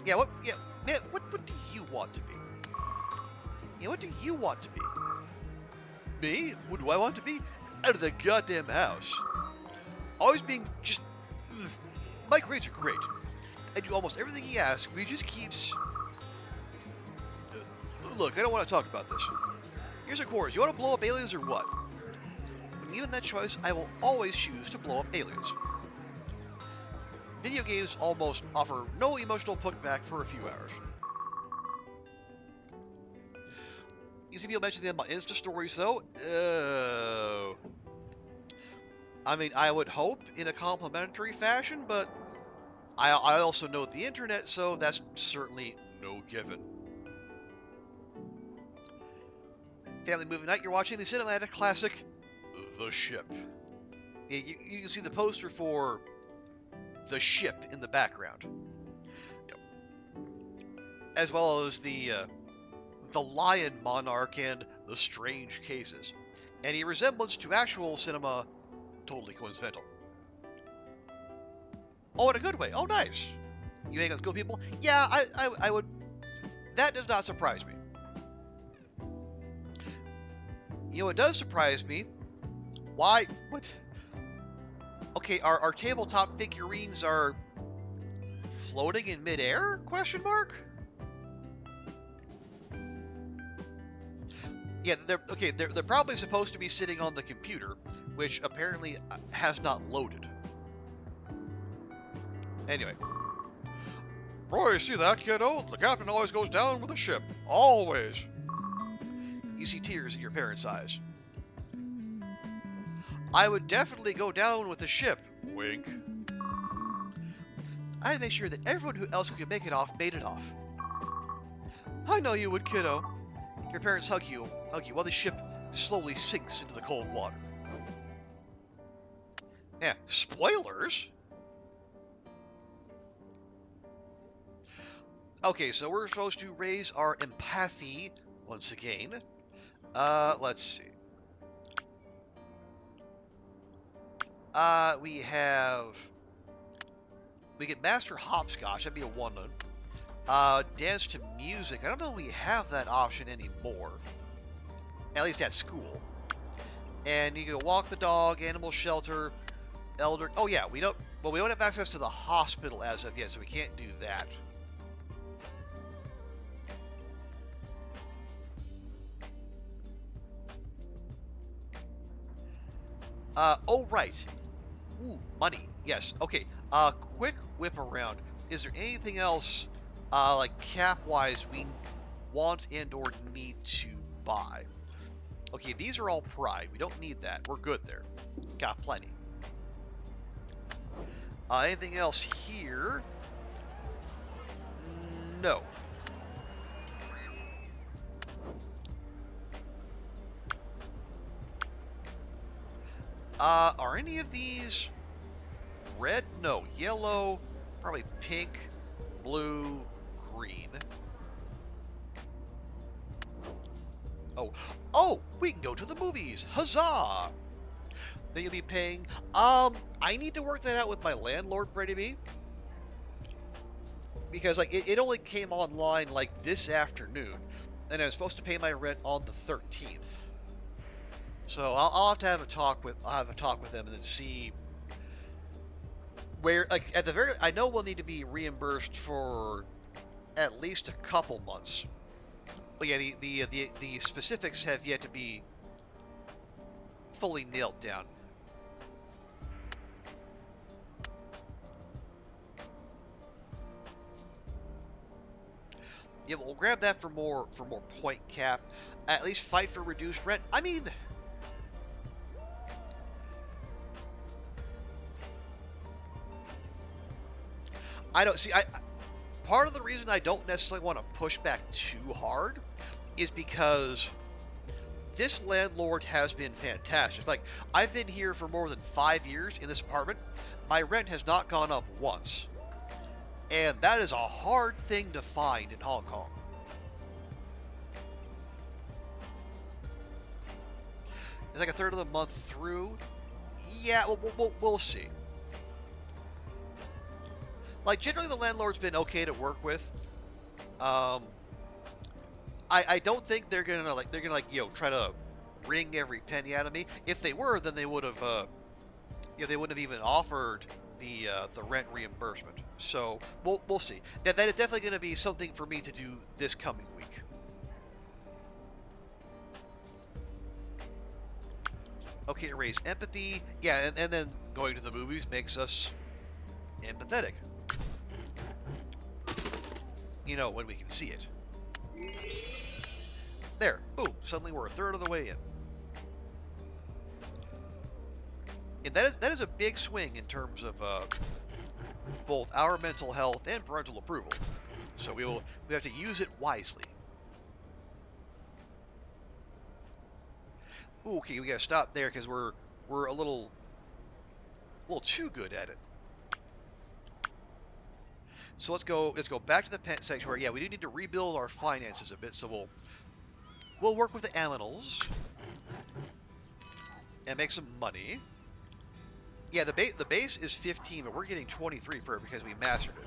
Yeah, what? Yeah, man, what do you want to be? Yeah, what do you want to be? Me? What do I want to be? Out of the goddamn house. Always being just... Ugh. My grades are great. I do almost everything he asks, but he just keeps... Look, I don't want to talk about this. Here's a chorus. You want to blow up aliens or what? When given that choice, I will always choose to blow up aliens. Video games almost offer no emotional putback for a few hours. You see people mention them on Insta stories, though. I mean, I would hope in a complimentary fashion, but I also know the internet, so that's certainly no given. Family movie night, you're watching the cinematic classic, The Ship. You can see the poster for The Ship in the background. As well as the Lion Monarch and The Strange Cases. Any resemblance to actual cinema, totally coincidental. Oh, in a good way. Oh, nice. You hang out with good people? Yeah, I would... That does not surprise me. You know, it does surprise me. Why? What? Okay, our tabletop figurines are floating in midair? Question mark? Yeah, they're probably supposed to be sitting on the computer, which apparently has not loaded. Anyway. Roy, see that, kiddo? The captain always goes down with the ship. Always. You see tears in your parents' eyes. I would definitely go down with the ship. Wink. I'd make sure that everyone else who could make it off made it off. I know you would, kiddo. Your parents hug you while the ship slowly sinks into the cold water. Yeah, spoilers? Okay, so we're supposed to raise our empathy once again. Let's see. We get Master Hopscotch, that'd be a 1. Dance to music. I don't know if we have that option anymore. At least at school. And you can walk the dog, animal shelter, elder... Oh yeah, we don't have access to the hospital as of yet, so we can't do that. Oh, right. Ooh, money. Yes. Okay. Quick whip around. Is there anything else, like cap-wise, we want and or need to buy? Okay, these are all pride. We don't need that. We're good there. Got plenty. Anything else here? No. Are any of these red? No. Yellow, probably pink, blue, green. Oh, we can go to the movies. Huzzah! Then you'll be paying. I need to work that out with my landlord, Brady B. Because like it only came online like this afternoon, and I was supposed to pay my rent on the 13th. So I'll have to have a talk with them and then see where, like, at the very, I know we'll need to be reimbursed for at least a couple months. But yeah, the specifics have yet to be fully nailed down. Yeah, we'll grab that for more point cap. At least fight for reduced rent. I mean, I don't see. I part of the reason I don't necessarily want to push back too hard is because this landlord has been fantastic. Like, I've been here for more than 5 years in this apartment. My rent has not gone up once. And that is a hard thing to find in Hong Kong. It's like a third of the month through. Yeah, we'll see. Like, generally the landlord's been okay to work with. I don't think they're gonna try to wring every penny out of me. If they were, then they would have they wouldn't have even offered the rent reimbursement. So we'll see. That is definitely going to be something for me to do this coming week. Okay, raise empathy. Yeah, and then going to the movies makes us empathetic. You know, when we can see it. There, boom, suddenly we're a third of the way in. And that is a big swing in terms of both our mental health and parental approval. So we have to use it wisely. Ooh, okay, we gotta stop there because we're a little too good at it. So let's go back to the pet sanctuary. Yeah, we do need to rebuild our finances a bit, so we'll work with the animals and make some money. Yeah, the base is 15, but we're getting 23 per because we mastered it.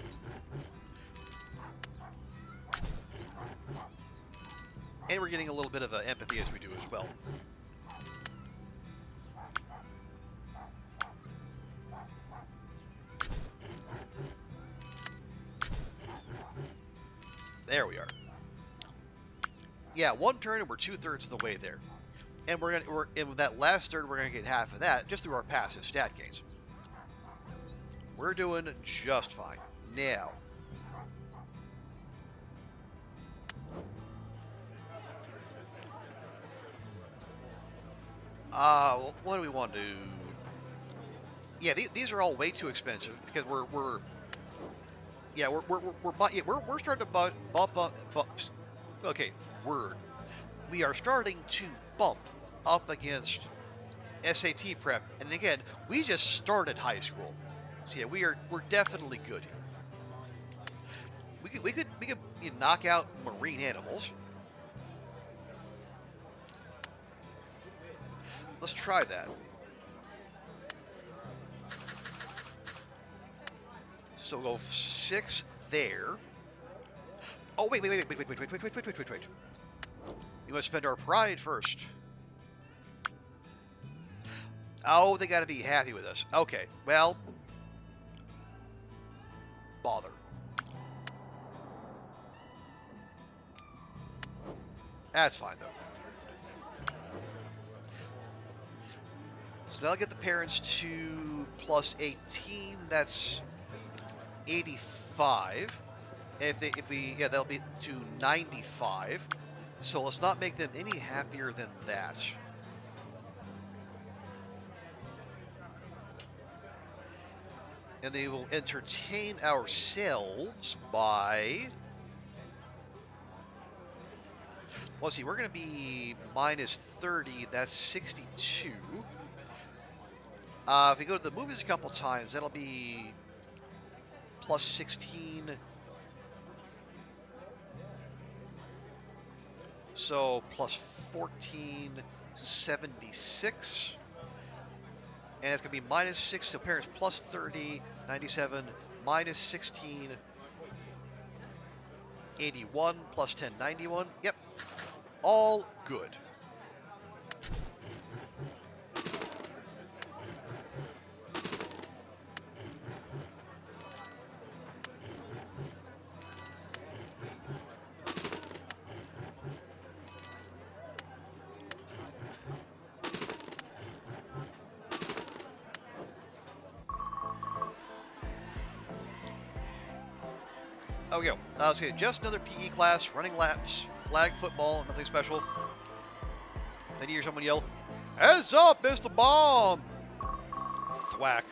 And we're getting a little bit of empathy as we do as well. There we are. Yeah, one turn and we're 2/3 of the way there. And in that last third, we're gonna get half of that just through our passive stat gains. We're doing just fine. Now, what do we want to do? Yeah, these are all way too expensive because we're starting to bump up. Okay, word. We are starting to bump up against SAT prep, and again, we just started high school, so yeah, we're definitely good here. We could knock out marine animals. Let's try that. So we'll go 6 there. Oh wait. We must spend our pride first. Oh, they gotta be happy with us. Okay, well, bother. That's fine though. So that'll get the parents to plus 18. That's 85. Yeah, that'll be to 95. So let's not make them any happier than that. And they will entertain ourselves by... Well, let's see, we're going to be minus 30. That's 62. If we go to the movies a couple times, that'll be plus 16. So plus 1476. And it's going to be minus 6, so parents plus 30, 97, minus 16, 81, plus 10, 91. Yep, all good. Okay, let's see, just another PE class, running laps, flag football, nothing special. Then you hear someone yell, "Heads up, it's the bomb!" Thwack.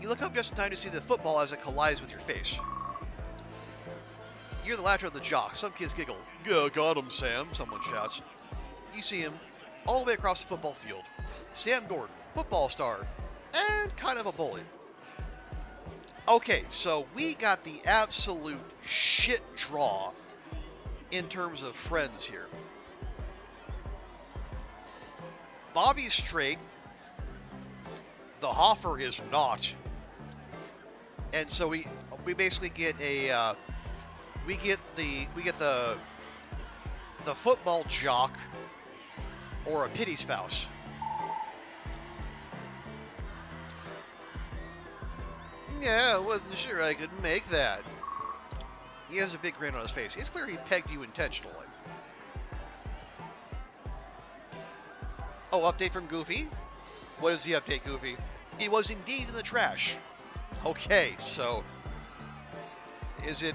You look up just in time to see the football as it collides with your face. You hear the laughter of the jock. Some kids giggle. "Yeah, got him, Sam," someone shouts. You see him all the way across the football field. Sam Gordon, football star, and kind of a bully. Okay, so we got the absolute shit draw in terms of friends here. Bobby's straight. The Hoffer is not. And so we basically get a we get the football jock or a pity spouse. Yeah, I wasn't sure I could make that. He has a big grin on his face. It's clear he pegged you intentionally. Oh, update from Goofy? What is the update, Goofy? It was indeed in the trash. Okay, so... Is it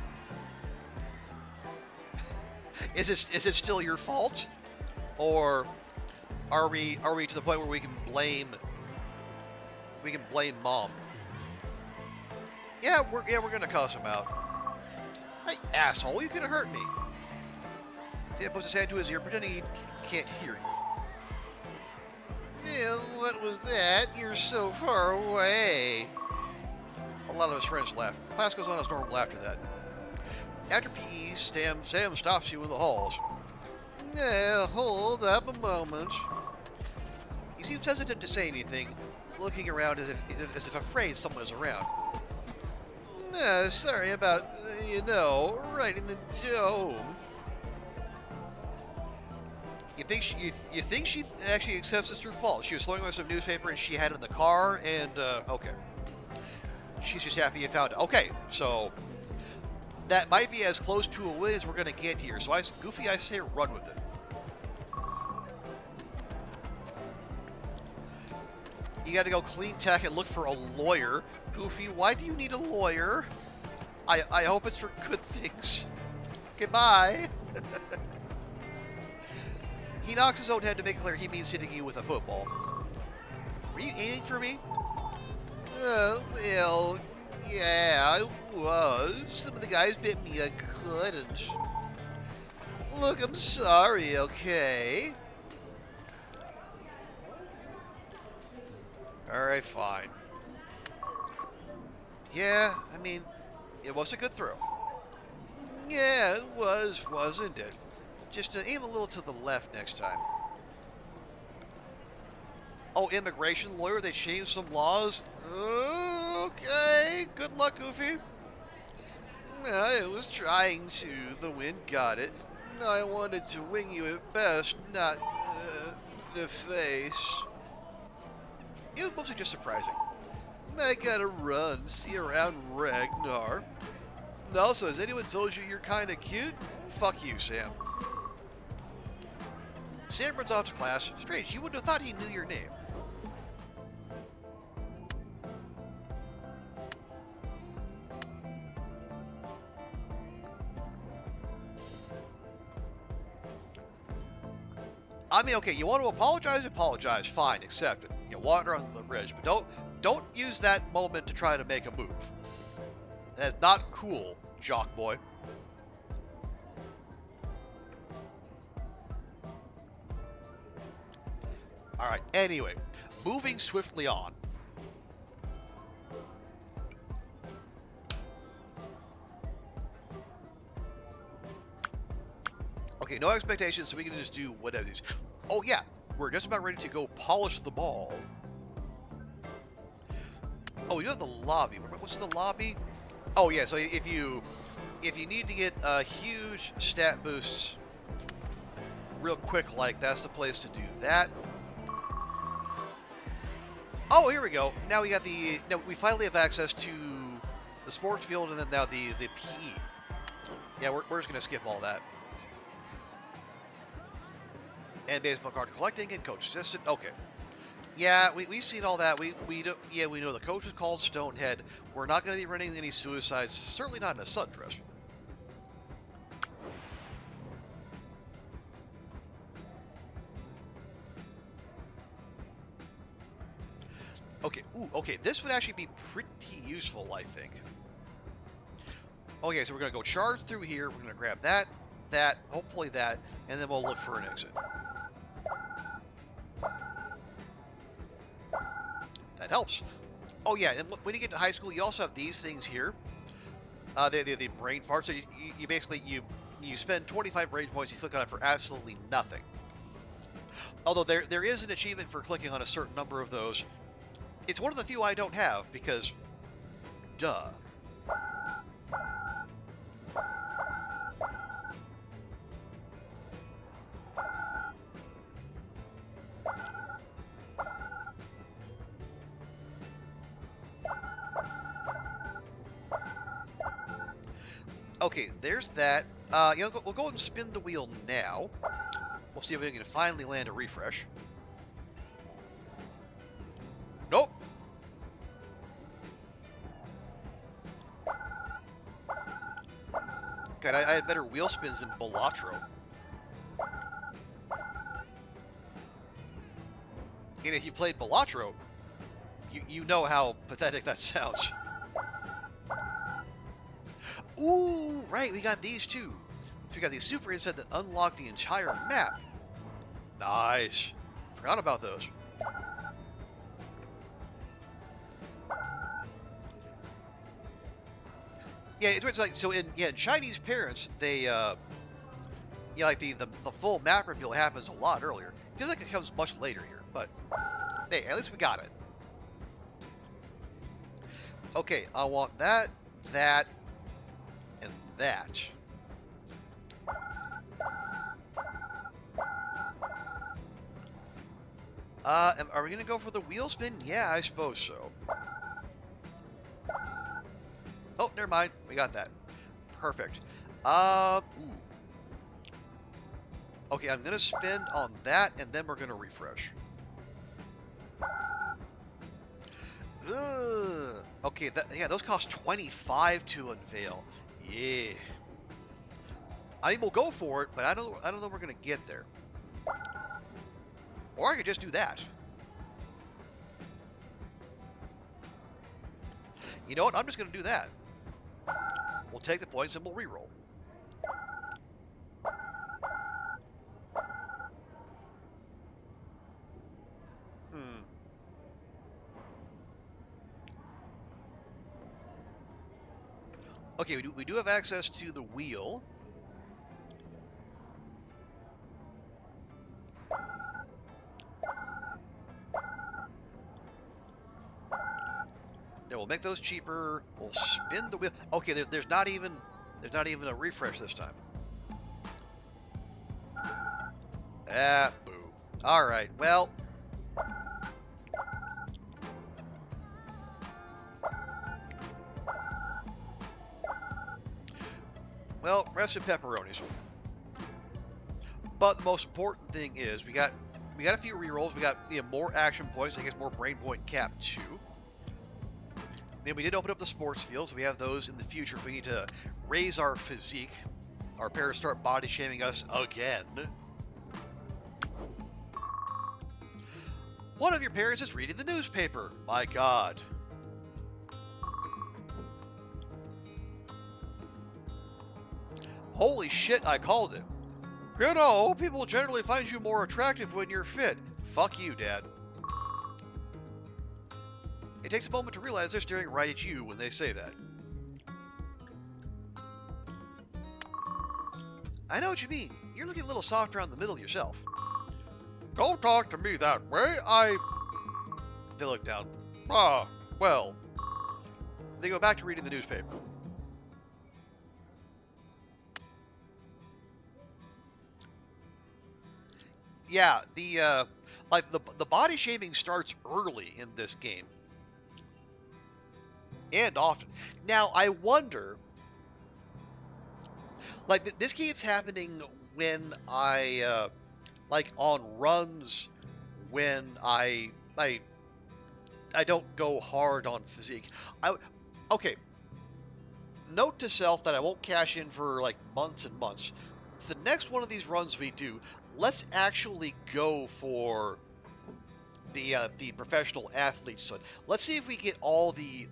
still your fault? Or are we to the point where we can blame Mom? Yeah, we're gonna cuss him out. Hey, asshole, you could have hurt me. Sam puts his hand to his ear, pretending he can't hear you. Yeah, what was that? You're so far away. A lot of his friends laugh. Class goes on as normal after that. After PE, Sam stops you in the halls. Yeah, hold up a moment. He seems hesitant to say anything, looking around as if afraid someone is around. Sorry about, writing the dome. You think she actually accepts it's her fault? She was throwing away some newspaper and she had it in the car, and okay. She's just happy you found it. Okay, so that might be as close to a win as we're gonna get here. So Goofy, I say run with it. You got to go clean tech and look for a lawyer. Goofy, why do you need a lawyer? I hope it's for good things. Goodbye. He knocks his own head to make it clear he means hitting you with a football. Were you aiming for me? Well, yeah, I was. Some of the guys bit me, I couldn't. Look, I'm sorry, okay? Alright, fine. Yeah, I mean, it was a good throw. Yeah, it was, wasn't it? Just aim a little to the left next time. Oh, immigration lawyer, they changed some laws? Okay, good luck, Goofy. I was trying to, the wind got it. I wanted to wing you at best, not, the face. It was mostly just surprising. I gotta run, see you around Ragnar. Also, has anyone told you you're kinda cute? Fuck you, Sam. Sam runs off to class. Strange, you wouldn't have thought he knew your name. I mean, okay, you want to apologize, fine, accept it. You wander under the bridge, but don't use that moment to try to make a move. That's not cool, jock boy. Alright, anyway, moving swiftly on. Okay, no expectations, so we can just do whatever these. Oh yeah, we're just about ready to go polish the ball. Oh, we do have the lobby. What's the lobby? Oh yeah, so if you need to get huge stat boosts real quick, like that's the place to do that. Oh, here we go. Now we got the. Now we finally have access to the sports field, and then now the PE. Yeah, we're just gonna skip all that. And baseball card collecting and coach assistant. Okay. Yeah, we've seen all that. We know the coach is called Stonehead. We're not going to be running any suicides. Certainly not in a sundress. Okay. Ooh. Okay. This would actually be pretty useful, I think. Okay, so we're going to go charge through here. We're going to grab that, hopefully that, and then we'll look for an exit. That helps. Oh yeah, and when you get to high school, you also have these things here. The brain farts. So you basically you spend 25 brain points. You click on it for absolutely nothing. Although there is an achievement for clicking on a certain number of those. It's one of the few I don't have because, duh. Okay, there's that. We'll go and spin the wheel now. We'll see if we can finally land a refresh. Nope. God, I had better wheel spins than Balatro. And if you played Balatro, you know how pathetic that sounds. Ooh, right, we got these too. So we got these super insets that unlock the entire map. Nice. Forgot about those. Yeah, it's like so in Chinese Parents, they like the full map reveal happens a lot earlier. Feels like it comes much later here, but hey, at least we got it. Okay, I want that, and that. Are we gonna go for the wheel spin? Yeah, I suppose so. Oh, never mind. We got that. Perfect. Ooh. Okay, I'm gonna spend on that, and then we're gonna refresh. Ugh. Okay, those cost 25 to unveil. Yeah. I mean, we'll go for it, but I don't know if we're gonna get there. Or I could just do that. You know what? I'm just gonna do that. We'll take the points and we'll reroll. Okay, we do have access to the wheel. Yeah, we'll make those cheaper. We'll spin the wheel. Okay, there's not even a refresh this time. Ah, boo. All right, well. Well, rest in pepperonis. But the most important thing is we got a few rerolls. We got more action points. I guess more brain point cap too. And we did open up the sports field, so we have those in the future if we need to raise our physique. Our parents start body shaming us again. One of your parents is reading the newspaper. My God. Holy shit, I called it. You know, people generally find you more attractive when you're fit. Fuck you, Dad. It takes a moment to realize they're staring right at you when they say that. I know what you mean. You're looking a little soft around the middle yourself. Don't talk to me that way. They look down. Ah, well. They go back to reading the newspaper. Yeah, the body shaming starts early in this game. And often. Now, I wonder, like, this keeps happening when like, on runs when I don't go hard on physique. Okay, note to self that I won't cash in for, like, months and months. The next one of these runs we do, let's actually go for the professional athlete side. Let's see if we get all the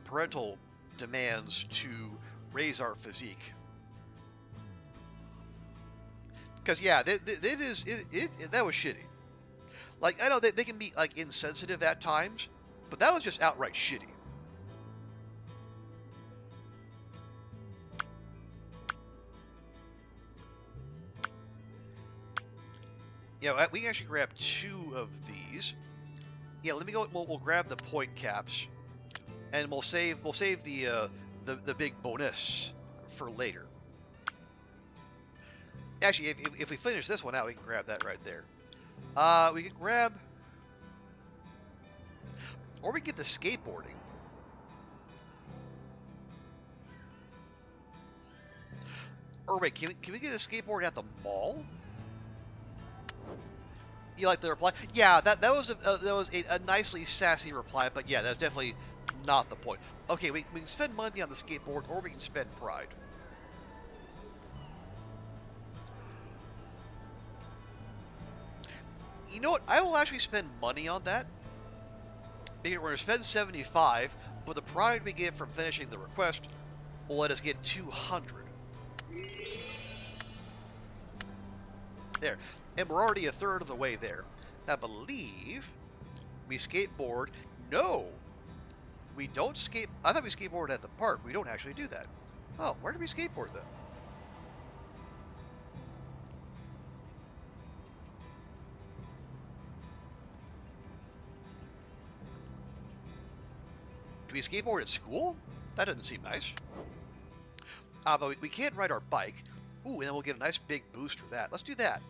parental demands to raise our physique. Because yeah, that was shitty. Like, I know they can be, like, insensitive at times, but that was just outright shitty. Yeah, we can actually grab 2 of these. Yeah, let me go. We'll grab the point caps, and we'll save the big bonus for later. Actually, if we finish this one out, we can grab that right there. We can grab, or we can get the skateboarding. Or wait, can we get the skateboard at the mall? You like the reply? Yeah, that was a nicely sassy reply, but yeah, that's definitely not the point. Okay, we can spend money on the skateboard, or we can spend pride. You know what? I will actually spend money on that. Because we're going to spend 75, but the pride we get from finishing the request will let us get 200. There. And we're already a third of the way there. I believe we skateboard. No! We don't skate. I thought we skateboard at the park. We don't actually do that. Oh, where do we skateboard then? Do we skateboard at school? That doesn't seem nice. But we can't ride our bike. Ooh, and then we'll get a nice big boost for that. Let's do that.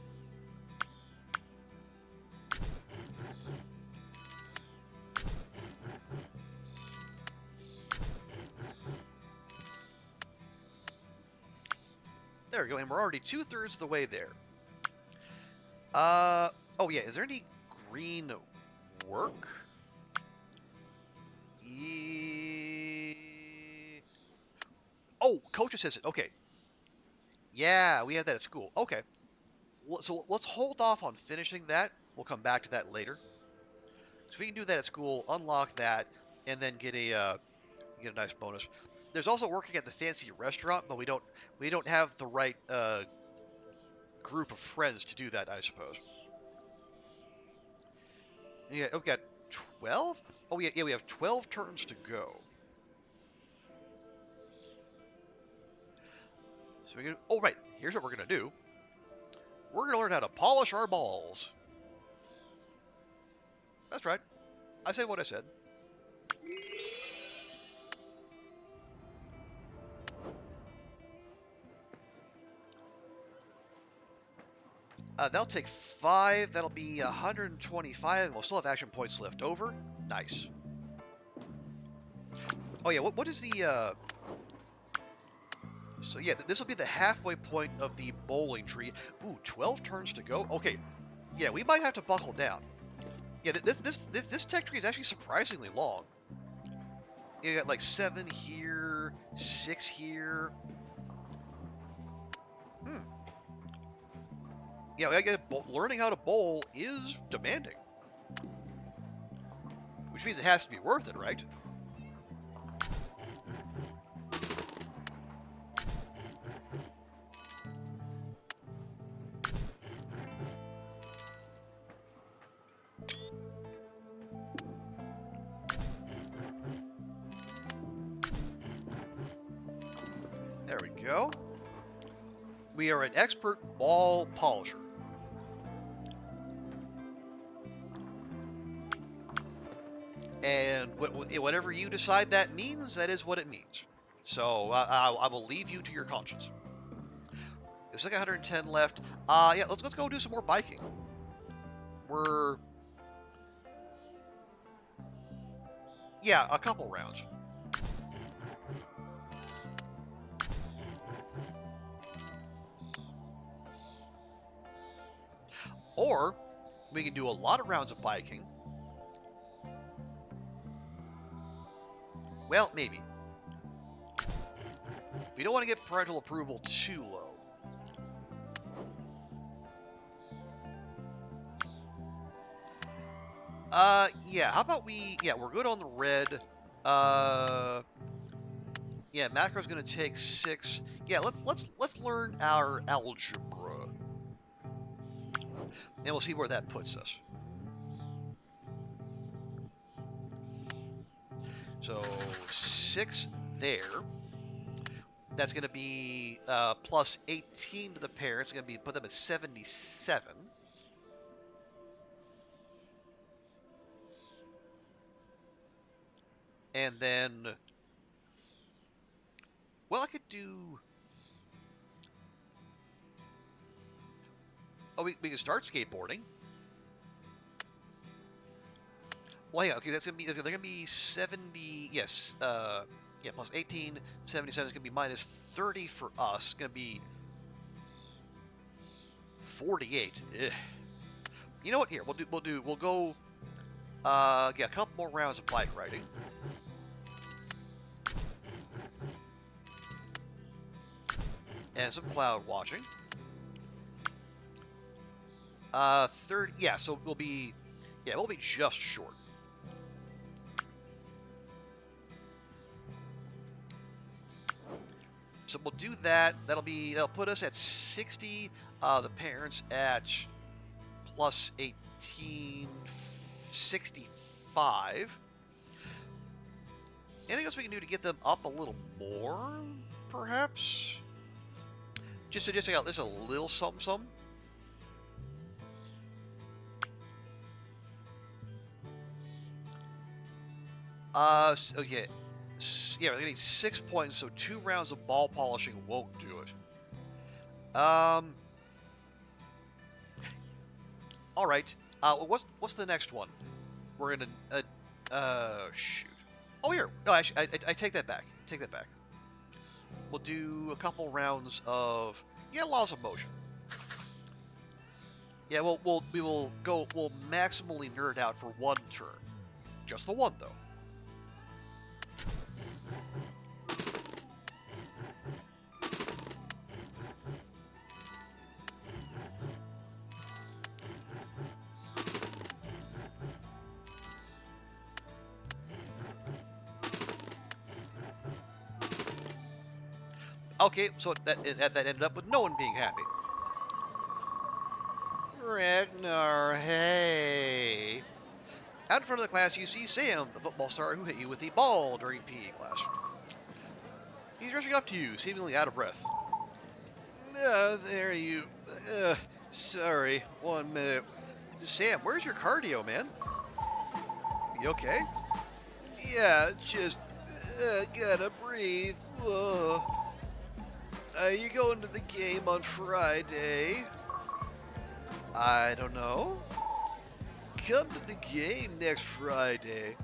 There we go, and we're already 2/3 of the way there. Oh yeah, is there any green work? Oh, coach assistant. Okay. Yeah, we have that at school. Okay. So let's hold off on finishing that. We'll come back to that later. So we can do that at school, unlock that, and then get a nice bonus. There's also working at the fancy restaurant, but we don't have the right group of friends to do that, I suppose. Yeah, we've got 12? Oh yeah, we have 12 turns to go. So we can. Oh right, here's what we're gonna do. We're gonna learn how to polish our balls. That's right. I said what I said. That'll take 5. That'll be 125, and we'll still have action points left over. Nice. Oh yeah, what is the? So yeah, this will be the halfway point of the bowling tree. Ooh, 12 turns to go. Okay, yeah, we might have to buckle down. Yeah, this tech tree is actually surprisingly long. You got like 7 here, 6 here. Yeah, I guess learning how to bowl is demanding. Which means it has to be worth it, right? There we go. We are an expert ball polisher. And whatever you decide that means, that is what it means. So I will leave you to your conscience. There's like 110 left. Yeah, let's go do some more biking. Yeah, a couple rounds. Or we can do a lot of rounds of biking. Well, maybe. We don't want to get parental approval too low. Yeah, how about we're good on the red. Yeah, macro's gonna take 6. Yeah, let's learn our algebra. And we'll see where that puts us. So 6 there. That's gonna be plus 18 to the parents. It's gonna put them at 77. And then, well, I could do. Oh, we can start skateboarding. Well, yeah, okay, they're gonna be 70. Yes, yeah, plus 18, 77 is gonna be minus 30 for us. It's gonna be 48. Ugh. You know what? Here, we'll go. Yeah, a couple more rounds of bike riding. And some cloud watching. 30. Yeah, so we'll be just short. So we'll do that. That'll put us at 60. The parents at plus 18, 65. Anything else we can do to get them up a little more, perhaps? Just suggesting out there's a little something. So yeah, we're gonna need 6 points, so 2 rounds of ball polishing won't do it. All right. What's the next one? We're gonna shoot. Oh, here. No, actually, I take that back. Take that back. We'll do a couple rounds of laws of motion. Yeah, we'll maximally nerd out for 1 turn. Just the 1 though. Okay, so that ended up with no one being happy. Ragnar, hey. Out in front of the class, you see Sam, the football star who hit you with the ball during PE class. He's rushing up to you, seemingly out of breath. There you... sorry, 1 minute. Sam, where's your cardio, man? You okay? Yeah, just... gotta breathe. Whoa. You going to the game on Friday? I don't know. Come to the game next Friday.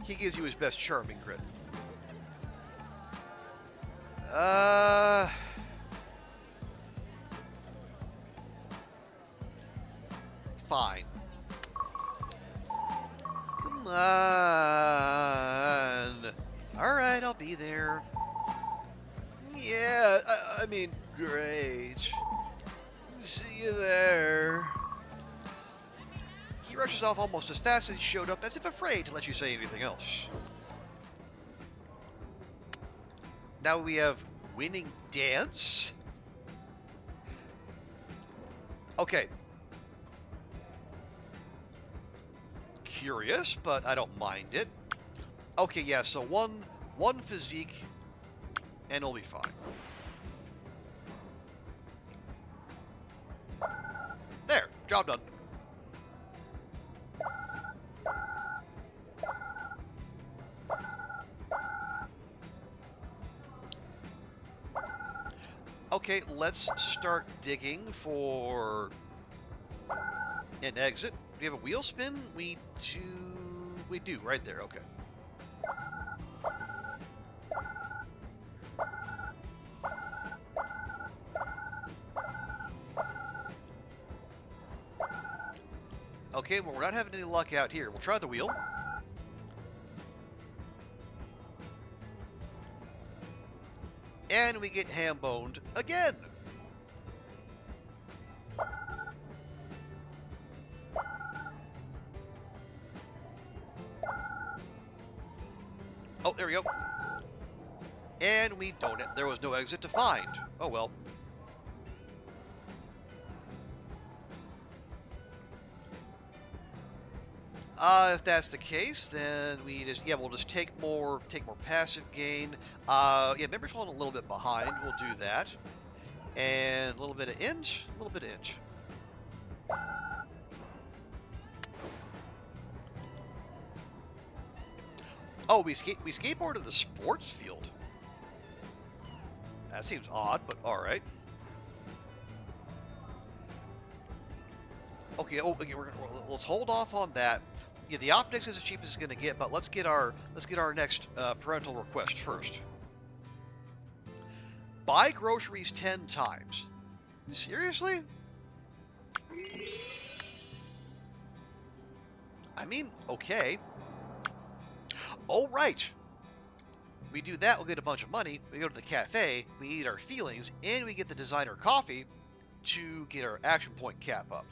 He gives you his best charming grin. Fine. Come on. Alright, I'll be there. Yeah, I mean, great. See you there. He brushes off almost as fast as he showed up, as if afraid to let you say anything else. Now we have winning dance. Okay. Curious, but I don't mind it. Okay, yeah, so one physique, and it'll be fine. There, job done. Okay, let's start digging for an exit. Do we have a wheel spin? We do. We do, right there, okay. Okay, well, we're not having any luck out here. We'll try the wheel. And we get ham-boned again. Oh, there we go. And we don't. There was no exit to find. Oh, well. If that's the case, then we'll just take more passive gain. Yeah, memory's falling a little bit behind. We'll do that. And a little bit of inch, a little bit of inch. Oh, we skateboarded the sports field. That seems odd, but all right. Okay. Oh, okay, let's hold off on that. Yeah, the optics is as cheap as it's gonna get, but let's get our next parental request first. Buy groceries 10 times. Seriously? I mean, okay. Oh, right. We do that, we'll get a bunch of money. We go to the cafe, we eat our feelings, and we get the designer coffee to get our action point cap up.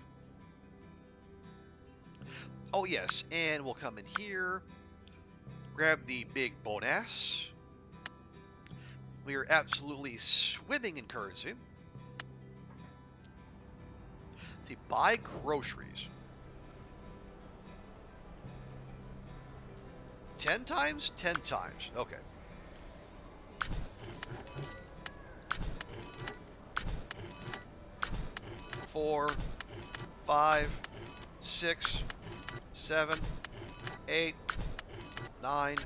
Oh, yes, and we'll come in here, grab the big bonus. We are absolutely swimming in currency. See, buy groceries. 10 times? 10 times. Okay. Four, 5, 6, 7, 8, 9,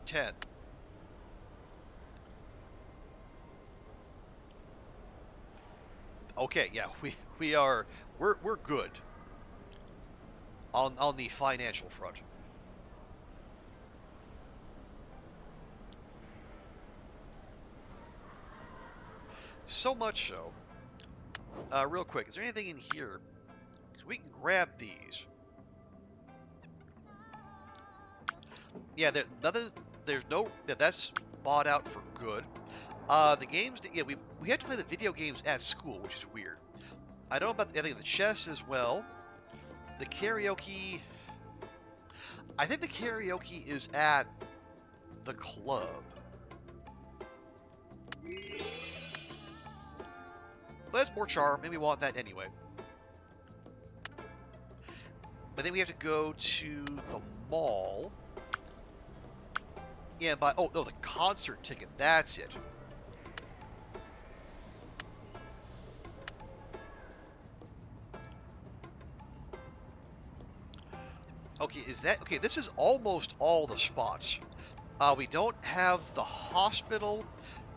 10. Okay, yeah, we're good on the financial front. So much so. Real quick, is there anything in here? So we can grab these. Yeah, that's bought out for good. The games, we had to play the video games at school, which is weird. I don't know about, I think the chess as well. The karaoke, I think the karaoke is at the club. But that's more charm, and we want that anyway. But then we have to go to the mall. Yeah, buy, oh, no, the concert ticket, that's it. Okay, okay, this is almost all the spots. We don't have the hospital,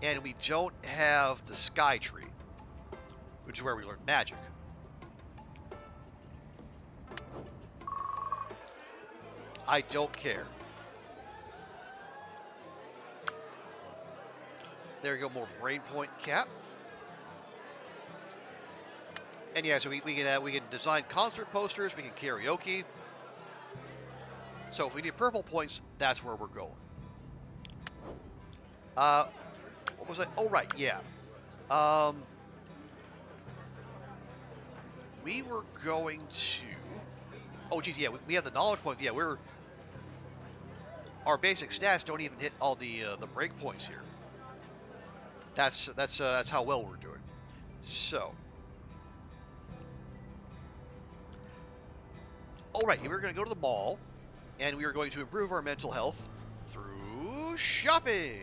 and we don't have the Sky Tree, which is where we learn magic. I don't care. There you go, more brain point cap. And yeah, so we can design concert posters, we can karaoke. So if we need purple points, that's where we're going. What was I? Oh, right, yeah. We were going to... Oh, geez, yeah, we have the knowledge points. Yeah, our basic stats don't even hit all the break points here. That's how well we're doing. So, all right, we're going to go to the mall, and we are going to improve our mental health through shopping.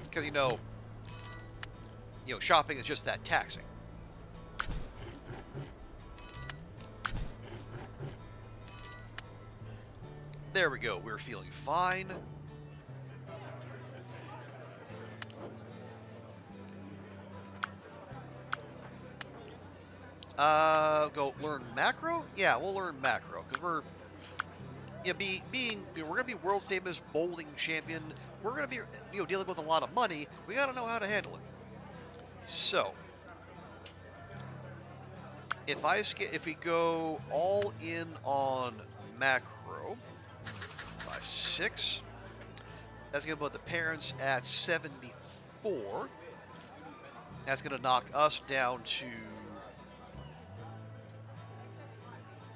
Because shopping is just that taxing. There we go. We're feeling fine. Go learn macro? Yeah, we'll learn macro because we're we're gonna be world famous bowling champion. We're gonna be dealing with a lot of money. We gotta know how to handle it. So if we go all in on macro by 6, that's gonna put the parents at 74. That's gonna knock us down to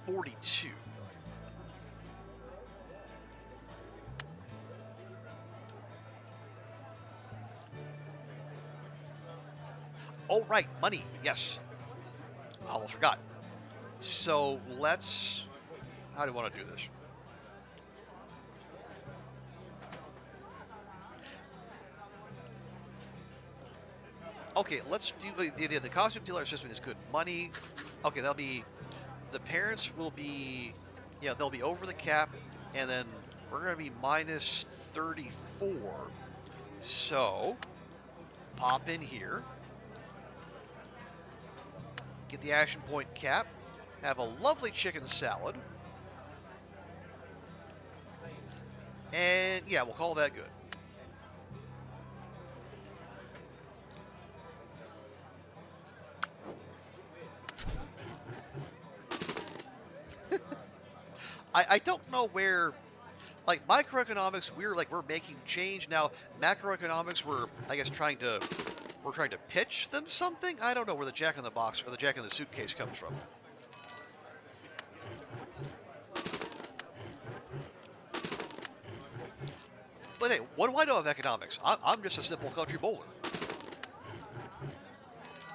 42. Oh, right, money. Yes. I almost forgot. So how do you want to do this? Okay, let's do the costume dealer system is good. Money. Okay, the parents will be, they'll be over the cap, and then we're going to be minus 34. So, pop in here, get the action point cap, have a lovely chicken salad, and yeah, we'll call that good. I don't know where, like, microeconomics, we're making change now. Macroeconomics, I guess trying to pitch them something. I don't know where the Jack in the Box or the Jack in the Suitcase comes from. But hey, what do I know of economics? I'm just a simple country bowler.